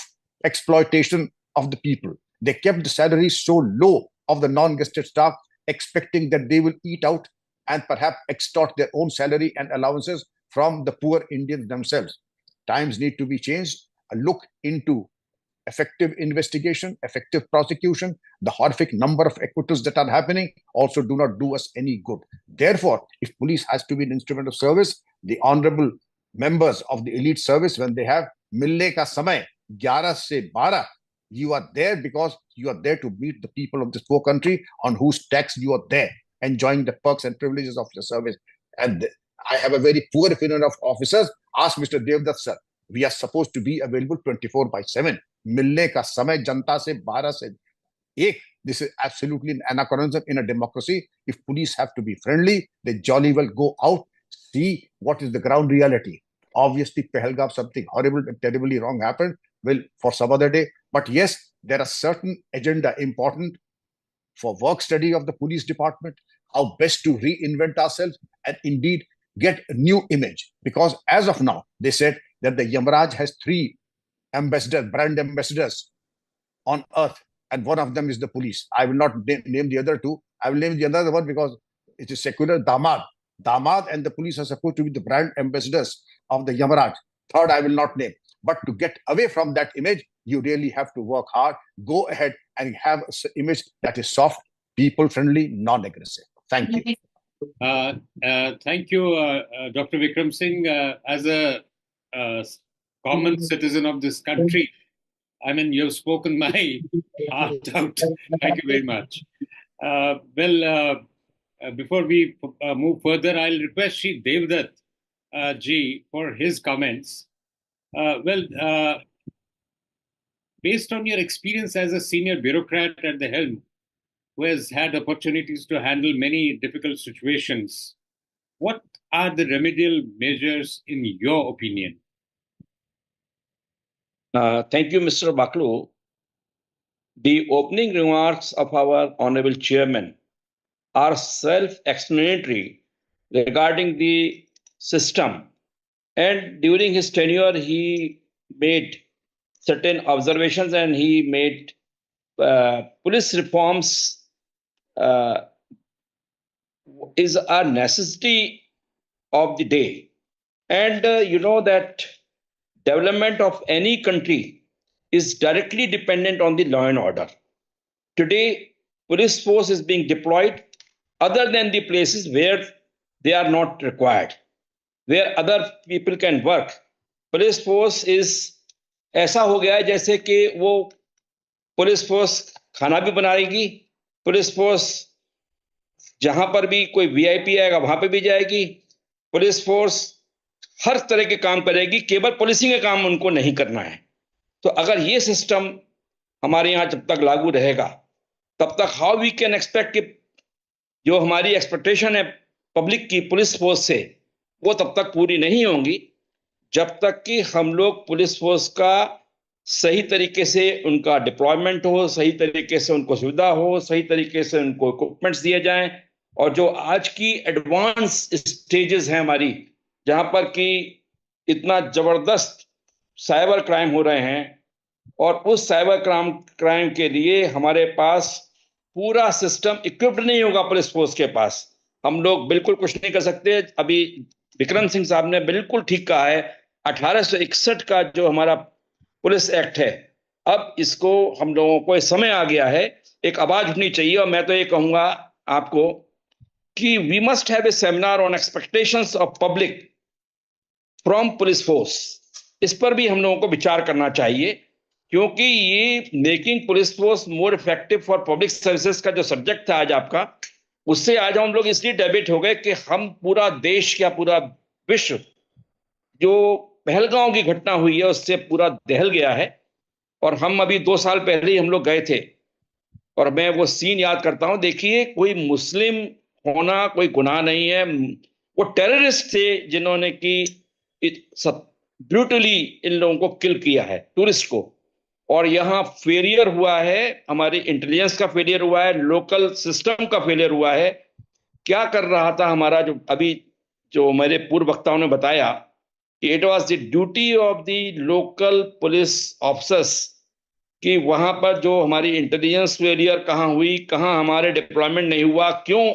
Speaker 5: exploitation of the people. They kept the salaries so low of the non-guested staff, expecting that they will eat out and perhaps extort their own salary and allowances from the poor Indians themselves. Times need to be changed. A look into effective investigation, effective prosecution. The horrific number of acquittals that are happening also do not do us any good. Therefore, if police has to be an instrument of service, the honorable members of the elite service, when they have milne ka samay 11 se 12, you are there because you are there to meet the people of this poor country on whose tax you are there, enjoying the perks and privileges of the service. And I have a very poor opinion of officers. Ask Mr. Devdutt sir. We are supposed to be available 24/7. मिलने का समय जनता से 12 से 1. This is absolutely an anachronism in a democracy. If police have to be friendly, they jolly well go out, see what is the ground reality. Obviously, Pahalgam, something horrible and terribly wrong happened. Well, for some other day. But yes, there are certain agenda important for work study of the police department, how best to reinvent ourselves and indeed get a new image. Because as of now, they said that the Yamaraj has 3 ambassadors, brand ambassadors on earth, and one of them is the police. I will not name the other 2. I will name the other one because it is secular. Damad and the police are supposed to be the brand ambassadors of the Yamaraj. Third, I will not name. But to get away from that image, you really have to work hard. Go ahead and have an image that is soft, people-friendly, non-aggressive. Thank you.
Speaker 1: Thank you, Dr. Vikram Singh. As a common citizen of this country, I mean, you've spoken my heart out. Thank you very much. Before we move further, I'll request Shri Devdutt ji for his comments. Based on your experience as a senior bureaucrat at the helm, who has had opportunities to handle many difficult situations. What are the remedial measures in your opinion?
Speaker 8: Thank you, Mr. Baklu. The opening remarks of our Honorable Chairman are self-explanatory regarding the system. And during his tenure, he made certain observations and he made police reforms is a necessity of the day. And you know that development of any country is directly dependent on the law and order. Today, police force is being deployed other than the places where they are not required, where other people can work. Police force is ऐसा हो गया है जैसे कि वो police force खाना भी बनाएगी, पुलिस फोर्स जहां पर भी कोई वीआईपी आएगा वहां पे भी जाएगी, पुलिस फोर्स हर तरह के काम करेगी, केवल पुलिसिंग का काम उनको नहीं करना है। तो अगर ये सिस्टम हमारे यहाँ जब तक लागू रहेगा तब तक हाउ वी कैन एक्सपेक्ट कि जो हमारी एक्सपेक्टेशन है पब्लिक की पुलिस फोर्स से वो तब तक पूरी नहीं होंगी जब तक कि हम लोग पुलिस फोर्स का सही तरीके से उनका डिप्लॉयमेंट हो, सही तरीके से उनको सुविधा हो, सही तरीके से उनको इक्विपमेंट्स दिए जाएं। और जो आज की एडवांस स्टेजेस हैं हमारी, जहां पर कि इतना जबरदस्त साइबर क्राइम हो रहे हैं और उस साइबर क्राइम के लिए हमारे पास पूरा सिस्टम इक्विप्ड नहीं होगा पुलिस फोर्स के पास। हम लोग बिल्कुल कुछ नहीं कर सकते। अभी विक्रम सिंह साहब ने बिल्कुल ठीक कहा है, 1861 का जो हमारा पुलिस एक्ट है, अब इसको हम लोगों को समय आ गया है, एक आवाज उठनी चाहिए। और मैं तो ये कहूंगा आपको कि we must have a seminar on expectations of public from police force. इस पर भी हम लोगों को विचार करना चाहिए, क्योंकि ये making police force more effective for public services का जो सब्जेक्ट था आज आपका, उससे आज हम लोग इसलिए डेबिट हो गए कि हम पूरा देश या पूरा विश्व जो पहलगांव की घटना हुई है उससे पूरा दहल गया है। और हम अभी 2 साल पहले ही हम लोग गए थे और मैं वो सीन याद करता हूं। देखिए, कोई मुस्लिम होना कोई गुनाह नहीं है, वो टेररिस्ट थे जिन्होंने की ब्रूटली इन लोगों को किल किया है, टूरिस्ट को। और यहाँ फेलियर हुआ है, हमारी इंटेलिजेंस का फेलियर हुआ है, लोकल सिस्टम का फेलियर हुआ है। क्या कर रहा था हमारा जो मेरे पूर्व वक्ताओं ने बताया कि it was the duty of the local police officers कि वहां पर जो हमारी इंटेलिजेंस फेलियर कहाँ हुई, कहाँ हमारे डिप्लॉयमेंट नहीं हुआ, क्यों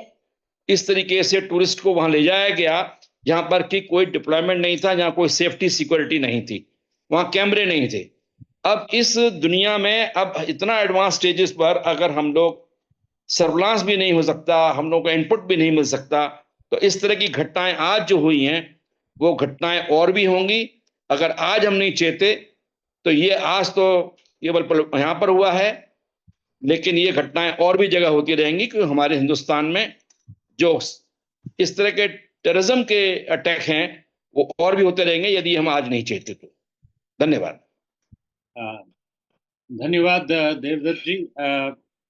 Speaker 8: इस तरीके से टूरिस्ट को वहां ले जाया गया जहां पर कि कोई डिप्लॉयमेंट नहीं था, जहां कोई सेफ्टी सिक्योरिटी नहीं थी, वहां कैमरे नहीं थे। अब इस दुनिया में अब इतना एडवांस स्टेजेस पर अगर हम लोग सर्विलांस भी नहीं हो सकता, हम लोग को इनपुट भी नहीं मिल सकता, तो इस तरह की घटनाएं आज जो हुई हैं वो घटनाएं और भी होंगी। अगर आज हम नहीं चेते तो ये आज तो केवल यहाँ पर हुआ है, लेकिन ये घटनाएं और भी जगह होती रहेंगी, क्योंकि हमारे हिंदुस्तान में जो इस तरह के टेररिज्म के अटैक हैं वो और भी होते रहेंगे यदि हम आज नहीं चेते तो। धन्यवाद।
Speaker 1: धन्यवाद देवदत्त जी।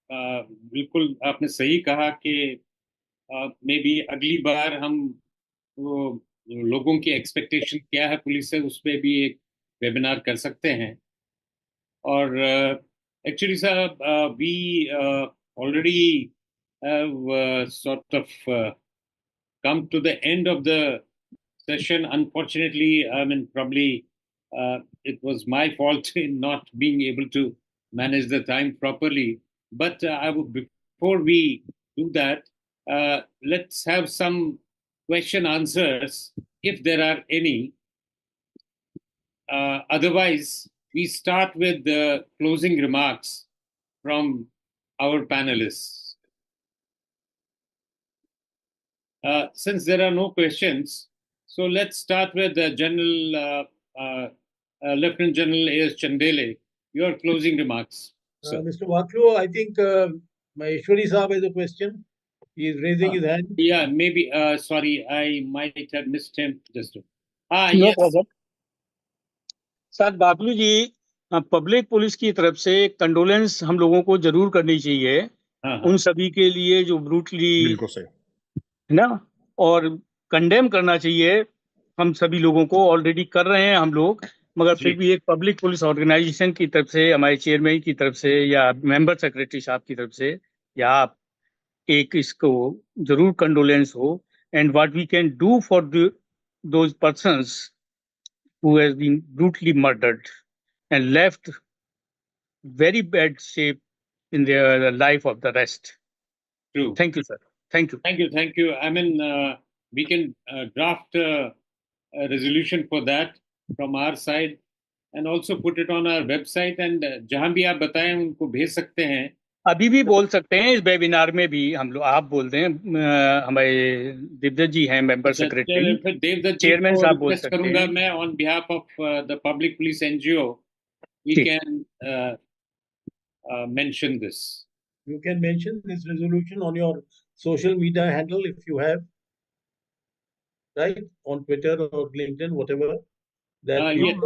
Speaker 1: बिल्कुल आपने सही कहा कि मे बी अगली बार हम वो लोगों की एक्सपेक्टेशन क्या है पुलिस से उस पर भी एक वेबिनार कर सकते हैं। और actually sir we already have sort of come to the end of the session. Unfortunately, I mean, probably it was my fault in not being able to manage the time properly. But I would, before we do that, let's have some question answers if there are any. Otherwise, we start with the closing remarks from our panelists. Since there are no questions, so let's start with the Lieutenant General A.S. Chandele. Your closing remarks, sir.
Speaker 6: Mr. Waklu, I think Maheshwari Saab has a question. He is raising his hand.
Speaker 1: Yeah, maybe. Sorry, I might have missed him. Just
Speaker 9: no
Speaker 1: yes.
Speaker 9: problem. Sir Bablu ji, public police की तरफ से condolence हम लोगों को जरूर करनी चाहिए
Speaker 1: हाँ,
Speaker 9: उन सभी के लिए जो ब्रूटली
Speaker 5: बिल्कुल सही।
Speaker 9: है ना, और कंडेम करना चाहिए हम सभी लोगों को, ऑलरेडी कर रहे हैं हम लोग, मगर
Speaker 1: जी।
Speaker 9: फिर भी एक पब्लिक पुलिस ऑर्गेनाइजेशन की तरफ से, हमारे चेयरमैन की तरफ से या मेंबर सेक्रेटरी साहब की तरफ से, या आप एक इसको जरूर कंडोलेंस हो, and what we can do for those persons who has been brutally murdered and left very bad shape in their life of the rest.
Speaker 1: True.
Speaker 9: Thank you, sir. Thank you.
Speaker 1: Thank you. I mean, we can draft a resolution for that from our side and also put it on our website. And जहाँ भी आप बताएं उनको भेज सकते हैं.
Speaker 9: अभी भी बोल सकते हैं, इस वेबिनार में भी हम लोग, आप बोल दें, हमारे दिव्य जी हैं मेंबर सेक्रेटरी,
Speaker 1: फिर देवदत्त जी
Speaker 9: चेयरमैन
Speaker 1: को
Speaker 9: साहब बोल
Speaker 1: रिक्वेस्ट
Speaker 9: सकते
Speaker 1: करूंगा
Speaker 9: हैं.
Speaker 1: मैं on behalf of the Public Police NGO. We
Speaker 9: ठीक.
Speaker 1: can mention this.
Speaker 6: You can mention this resolution on your social media handle if you have, right? On Twitter or LinkedIn, whatever. That we
Speaker 1: Yes.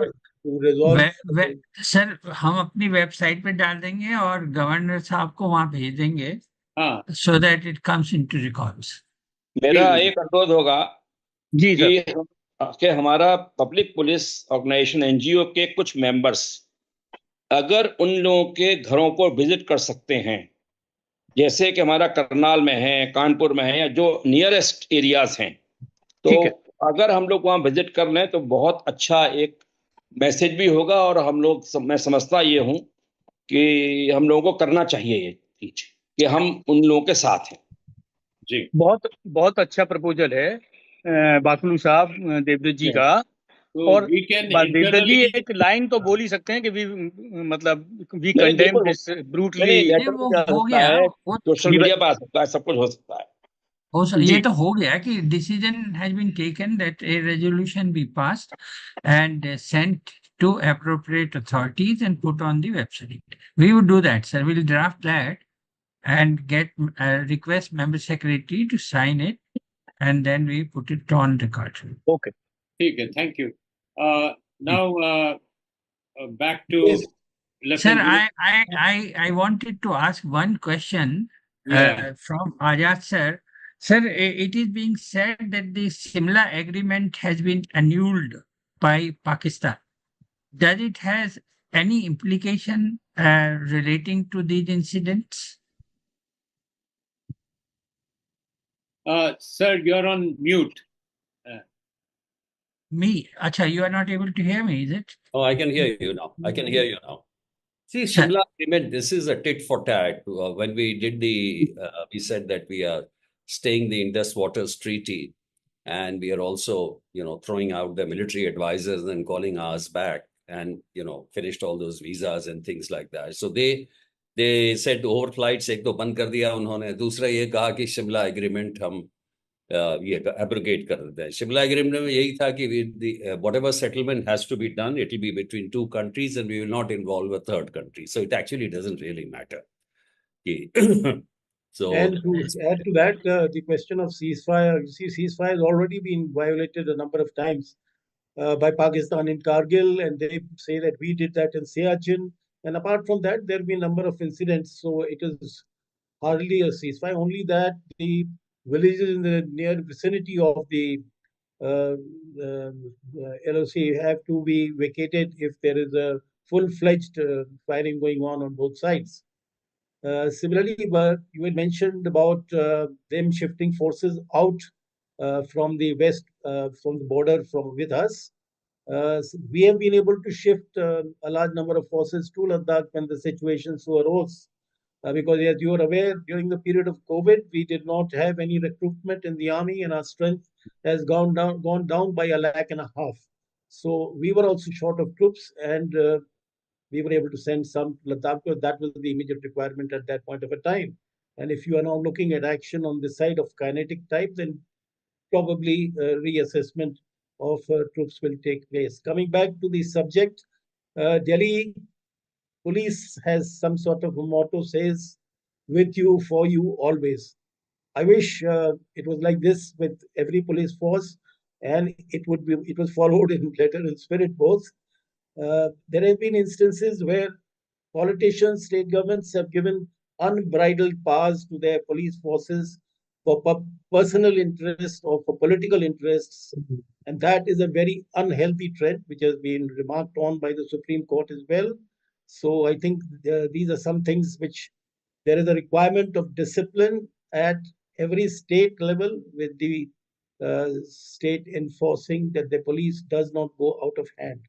Speaker 6: to resolve.
Speaker 4: Sir हम अपनी website पे डाल देंगे और governor साहब को वहां भेज देंगे,
Speaker 1: हाँ.
Speaker 4: So that it comes into records.
Speaker 8: मेरा एक अनुरोध होगा
Speaker 9: जी सर.
Speaker 8: कि हमारा पब्लिक पुलिस ऑर्गेनाइजेशन एनजीओ के कुछ मेंबर्स अगर उन लोगों के घरों को विजिट कर सकते हैं, जैसे कि हमारा करनाल में है, कानपुर में है, या जो नियरेस्ट एरियाज हैं, तो अगर हम लोग वहां विजिट कर लें तो बहुत अच्छा एक मैसेज भी होगा, और हम लोग मैं समझता ये हूं कि हम लोगों को करना चाहिए ये चीज कि हम उन लोगों के साथ हैं.
Speaker 1: जी.
Speaker 9: बहुत बहुत अच्छा प्रपोजल है बासुलू साहब, देवदत्त जी का. और देवदत्त जी एक लाइन तो बोल ही सकते हैं कि वी, मतलब we condemn this brutally.
Speaker 8: Later पे आ सकता है, सोशल मीडिया पे आ सकता है, सब कुछ हो सकता है.
Speaker 4: ये तो हो गया कि decision has been taken that a resolution be passed and sent to appropriate authorities and put on the website. We would do that, sir. We'll draft that and get request member secretary to sign it, and then we put it on record.
Speaker 9: Okay.
Speaker 1: ठीक है. Thank you. Now back to.
Speaker 4: Sir, I wanted to ask one question from Ajad sir. Sir, it is being said that the Simla agreement has been annulled by Pakistan. Does it has any implication relating to these incidents?
Speaker 1: Sir, you're on mute.
Speaker 4: Me? Acha, you are not able to hear me, is it?
Speaker 3: Oh, I can hear you now. I can hear you now. See, Shimla agreement, this is a tit for tat. When we did we said that we are staying the Indus Waters Treaty, and we are also, throwing out the military advisors and calling ours back, and, finished all those visas and things like that. So they said overflights एक तो बंद कर दिया उन्होंने, दूसरा ये कहा कि शिमला एग्रीमेंट हम ये एब्रोगेट कर देते हैं. शिमला एग्रीमेंट में यही था कि whatever settlement has to be done, it will be between two countries and we will not involve a third country. So it actually doesn't really matter. So,
Speaker 6: and to add to that, the question of ceasefire, you see, ceasefire has already been violated a number of times by Pakistan in Kargil, and they say that we did that in Siachen. And apart from that, there have been a number of incidents. So it is hardly a ceasefire, only that the villages in the near vicinity of the LOC have to be vacated if there is a full-fledged firing going on both sides. Similarly, you had mentioned about them shifting forces out from the west, from the border with us. We have been able to shift a large number of forces to Ladakh when the situation so arose. Because as you are aware, during the period of COVID, we did not have any recruitment in the army, and our strength has gone down by 1.5 lakh. So we were also short of troops, and we were able to send some to Ladakh because that was the immediate requirement at that point of a time. And if you are now looking at action on the side of kinetic type, then probably reassessment of troops will take place. Coming back to the subject, Delhi police has some sort of a motto, says, "With you, for you, always." I wish it was like this with every police force, and it was followed in letter and spirit both. There have been instances where politicians, state governments have given unbridled powers to their police forces for personal interests or for political interests. And that is a very unhealthy trend, which has been remarked on by the Supreme Court as well. So I think these are some things which there is a requirement of discipline at every state level, with the state enforcing that the police does not go out of hand.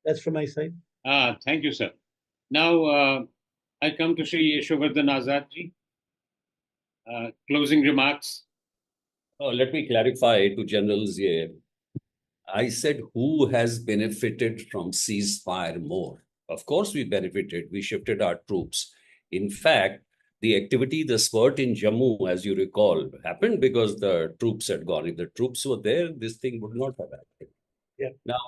Speaker 6: That's from my side.
Speaker 1: Thank you, sir. Now, I come to Shri Yashovardhan Azadji. Closing remarks.
Speaker 3: Let me clarify to generals here. I said, who has benefited from ceasefire more? Of course, we benefited. We shifted our troops. In fact, the activity, the spurt in Jammu, as you recall, happened because the troops had gone. If the troops were there, this thing would not have happened.
Speaker 6: Yeah.
Speaker 3: Now,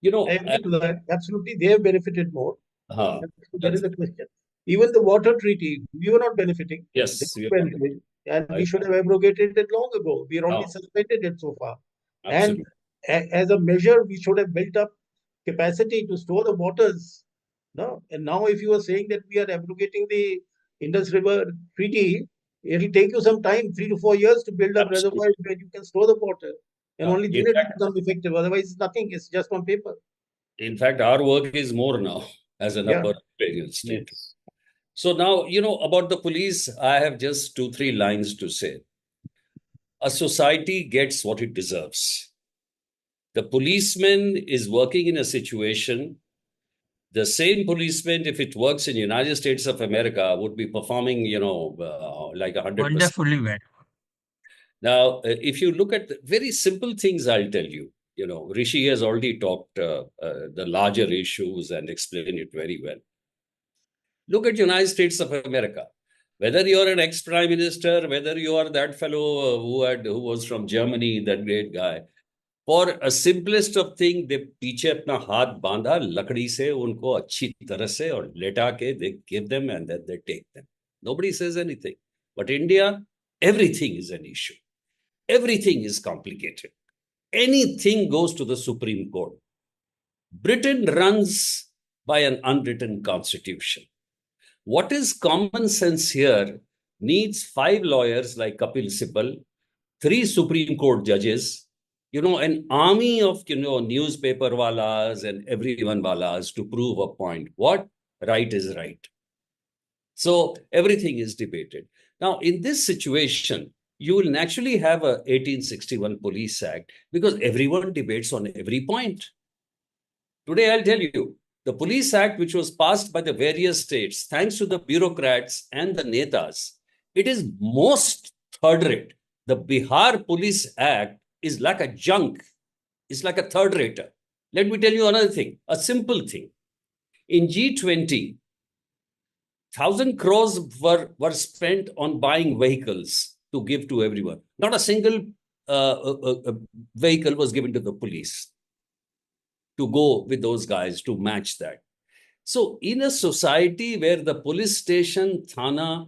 Speaker 3: you know,
Speaker 6: I agree to that. Absolutely, they have benefited more. There is a
Speaker 3: that's
Speaker 6: question. Even the water treaty, we were not benefiting.
Speaker 3: yes,
Speaker 6: They
Speaker 3: we
Speaker 6: were
Speaker 3: are not-
Speaker 6: benefiting. And we
Speaker 3: I-
Speaker 6: should have abrogated it long ago. We are only
Speaker 3: Oh.
Speaker 6: suspended it so far.
Speaker 3: absolutely.
Speaker 6: And as a measure, we should have built up capacity to store the waters. No, and now if you are saying that we are abrogating the Indus River Treaty, it'll take you some time, 3 to 4 years, to build up
Speaker 3: Absolutely.
Speaker 6: reservoirs where you can store the water, and only
Speaker 3: In
Speaker 6: then it
Speaker 3: fact-
Speaker 6: will become effective. Otherwise, it's nothing. It's just on paper.
Speaker 3: In fact, our work is more now as an
Speaker 6: Yeah.
Speaker 3: upper imperial state.
Speaker 1: Yes.
Speaker 3: So now, you know, about the police, I have just 2-3 lines to say. A society gets what it deserves. The policeman is working in a situation, the same policeman, if it works in United States of America, would be performing, like 100%.
Speaker 4: Wonderfully well.
Speaker 3: Now, if you look at the very simple things, I'll tell you, Rishi has already talked the larger issues and explained it very well. Look at United States of America. Whether you're an ex-prime minister, whether you are that fellow who was from Germany, that great guy, for a simplest of thing, they पीछे अपना हाथ बांधा लकड़ी से उनको अच्छी तरह से और लेटा के they give them and then they take them. Nobody says anything. But India, everything is an issue. Everything is complicated. Anything goes to the Supreme Court. Britain runs by an unwritten constitution. What is common sense here needs 5 lawyers like Kapil Sibal, 3 Supreme Court judges, an army of, newspaper walas and everyone walas to prove a point. What? Right is right. So everything is debated. Now, in this situation, you will naturally have a 1861 Police Act because everyone debates on every point. Today, I'll tell you, the Police Act, which was passed by the various states, thanks to the bureaucrats and the netas, it is most third-rate. The Bihar Police Act is like a junk. It's like a third-rater. Let me tell you another thing, a simple thing. In G20, 1,000 crores were spent on buying vehicles to give to everyone. Not a single vehicle was given to the police to go with those guys to match that. So in a society where the police station, Thana,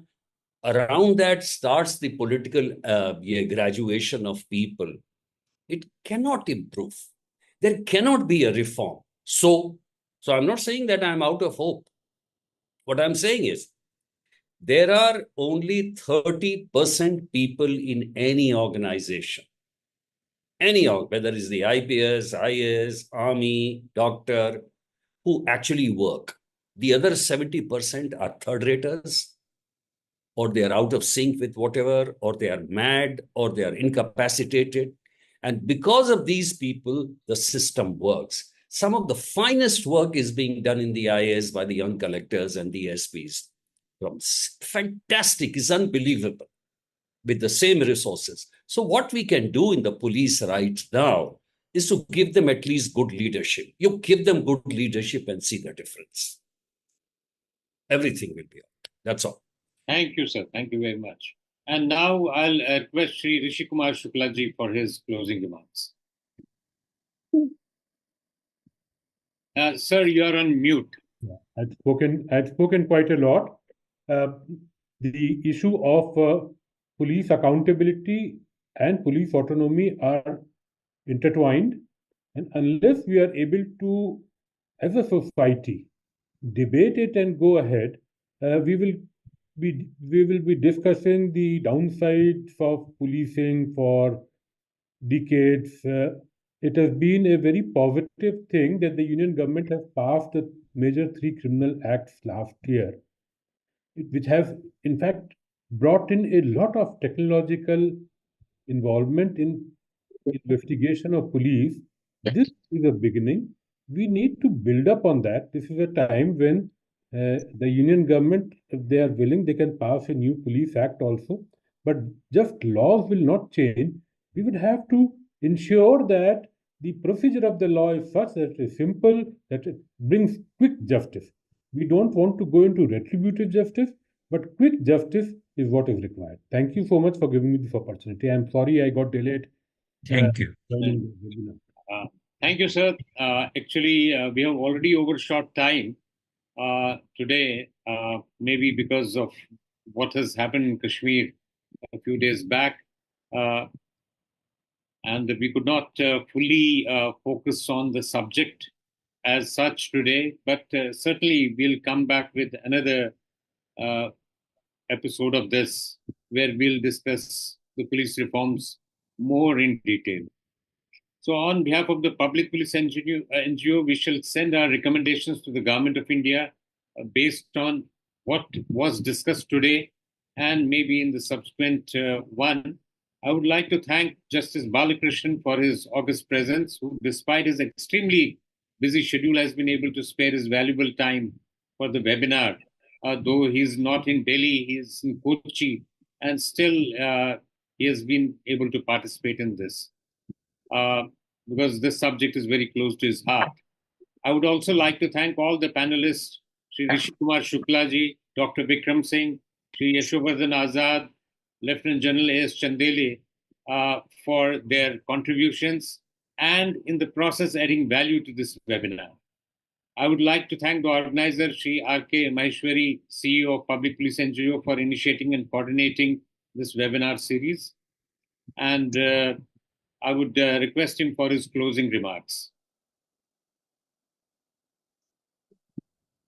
Speaker 3: around that starts the political graduation of people, it cannot improve. There cannot be a reform. So I'm not saying that I'm out of hope. What I'm saying is, there are only 30% people in any organization. Whether it's the IPS, IAS, army, doctor, who actually work. The other 70% are third-raters, or they are out of sync with whatever, or they are mad, or they are incapacitated. And because of these people, the system works. Some of the finest work is being done in the IAS by the young collectors and the SPs. Fantastic, it's unbelievable, with the same resources. So what we can do in the police right now is to give them at least good leadership. You give them good leadership and see the difference. Everything will be out. That's all.
Speaker 1: Thank you, sir. Thank you very much. And now I'll request Sri Rishi Kumar Shuklaji for his closing remarks. Sir, you are on mute.
Speaker 7: Yeah, I've spoken quite a lot. The issue of police accountability and police autonomy are intertwined, and unless we are able to, as a society, debate it and go ahead, we will be discussing the downsides of policing for decades. It has been a very positive thing that the Union government has passed the major three criminal acts last year, which has in fact brought in a lot of technological involvement in investigation of police. This is a beginning. We need to build up on that. This is a time when the union government, if they are willing, they can pass a new police act also. But just laws will not change. We would have to ensure that the procedure of the law is such that it is simple, that it brings quick justice. We don't want to go into retributive justice, but quick justice is what is required. Thank you so much for giving me this opportunity. I'm sorry I got delayed.
Speaker 4: Thank you.
Speaker 7: joining the webinar.
Speaker 1: Thank you, sir. Actually, we have already overshot time today, maybe because of what has happened in Kashmir a few days back. And we could not fully focus on the subject as such today, but certainly we'll come back with another episode of this where we'll discuss the police reforms more in detail. So on behalf of the Public Police NGO, we shall send our recommendations to the Government of India based on what was discussed today and maybe in the subsequent one. I would like to thank Justice Balakrishnan for his august presence, who despite his extremely busy schedule has been able to spare his valuable time for the webinar. Though he's not in Delhi, he's in Kochi, and still he has been able to participate in this. Because this subject is very close to his heart. I would also like to thank all the panelists, Sri Rishi Kumar Shukla ji, Dr. Vikram Singh, Sri Yashovardhan Azad, Lieutenant General A.S. Chandele, for their contributions and in the process adding value to this webinar. I would like to thank the organizer, Sri R.K. Maheshwari, CEO of Public Police NGO, for initiating and coordinating this webinar series. And I would request him for his closing remarks.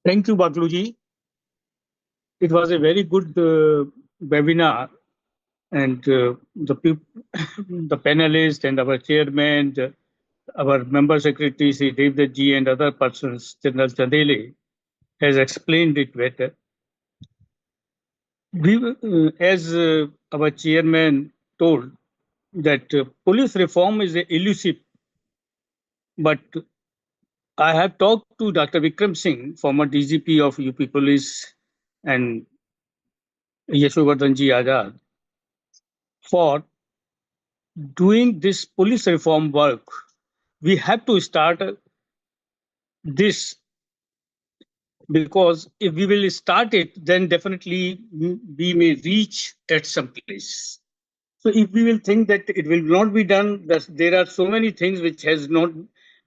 Speaker 9: Thank you, Bakluji. It was a very good webinar, and the panelists and our chairman, our member secretary, Sri Devdatji, and other persons, General Chandele, has explained it better. As our chairman told, that police reform is elusive, but I have talked to Dr. Vikram Singh, former DGP of UP Police, and Yashovardhanji Azad, for doing this police reform work. We have to start this, because if we will start it, then definitely we may reach at some place. So if we will think that it will not be done, that there are so many things which has not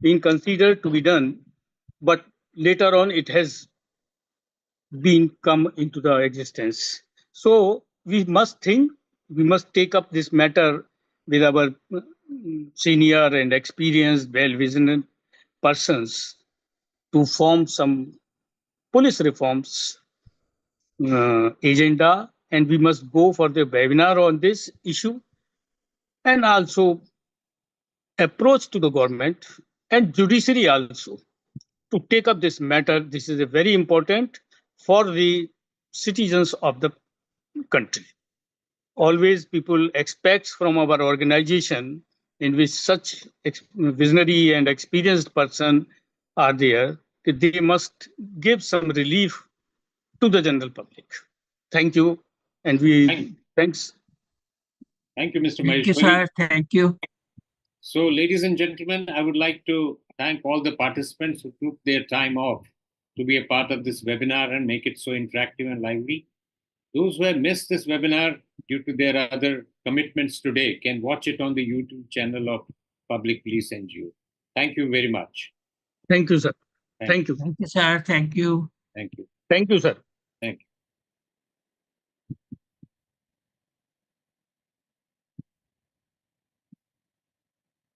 Speaker 9: been considered to be done, but later on it has been come into the existence. So we must think, we must take up this matter with our senior and experienced, well-visioned persons to form some police reforms agenda, and we must go for the webinar on this issue, and also approach to the government and judiciary also to take up this matter. This is a very important for the citizens of the country. Always people expect from our organization, in which such visionary and experienced person are there, that they must give some relief to the general public. Thank you. And thanks.
Speaker 1: Thank you, Mr.
Speaker 4: Thank you,
Speaker 1: Maheshwari.
Speaker 4: sir. Thank you.
Speaker 1: So, ladies and gentlemen, I would like to thank all the participants who took their time off to be a part of this webinar and make it so interactive and lively. Those who have missed this webinar due to their other commitments today can watch it on the YouTube channel of Public Police NGO. Thank you very much.
Speaker 9: Thank you, sir.
Speaker 1: Thank
Speaker 9: you.
Speaker 4: Thank you, sir. Thank you.
Speaker 1: Thank you.
Speaker 9: Thank you, sir.
Speaker 1: Thank you.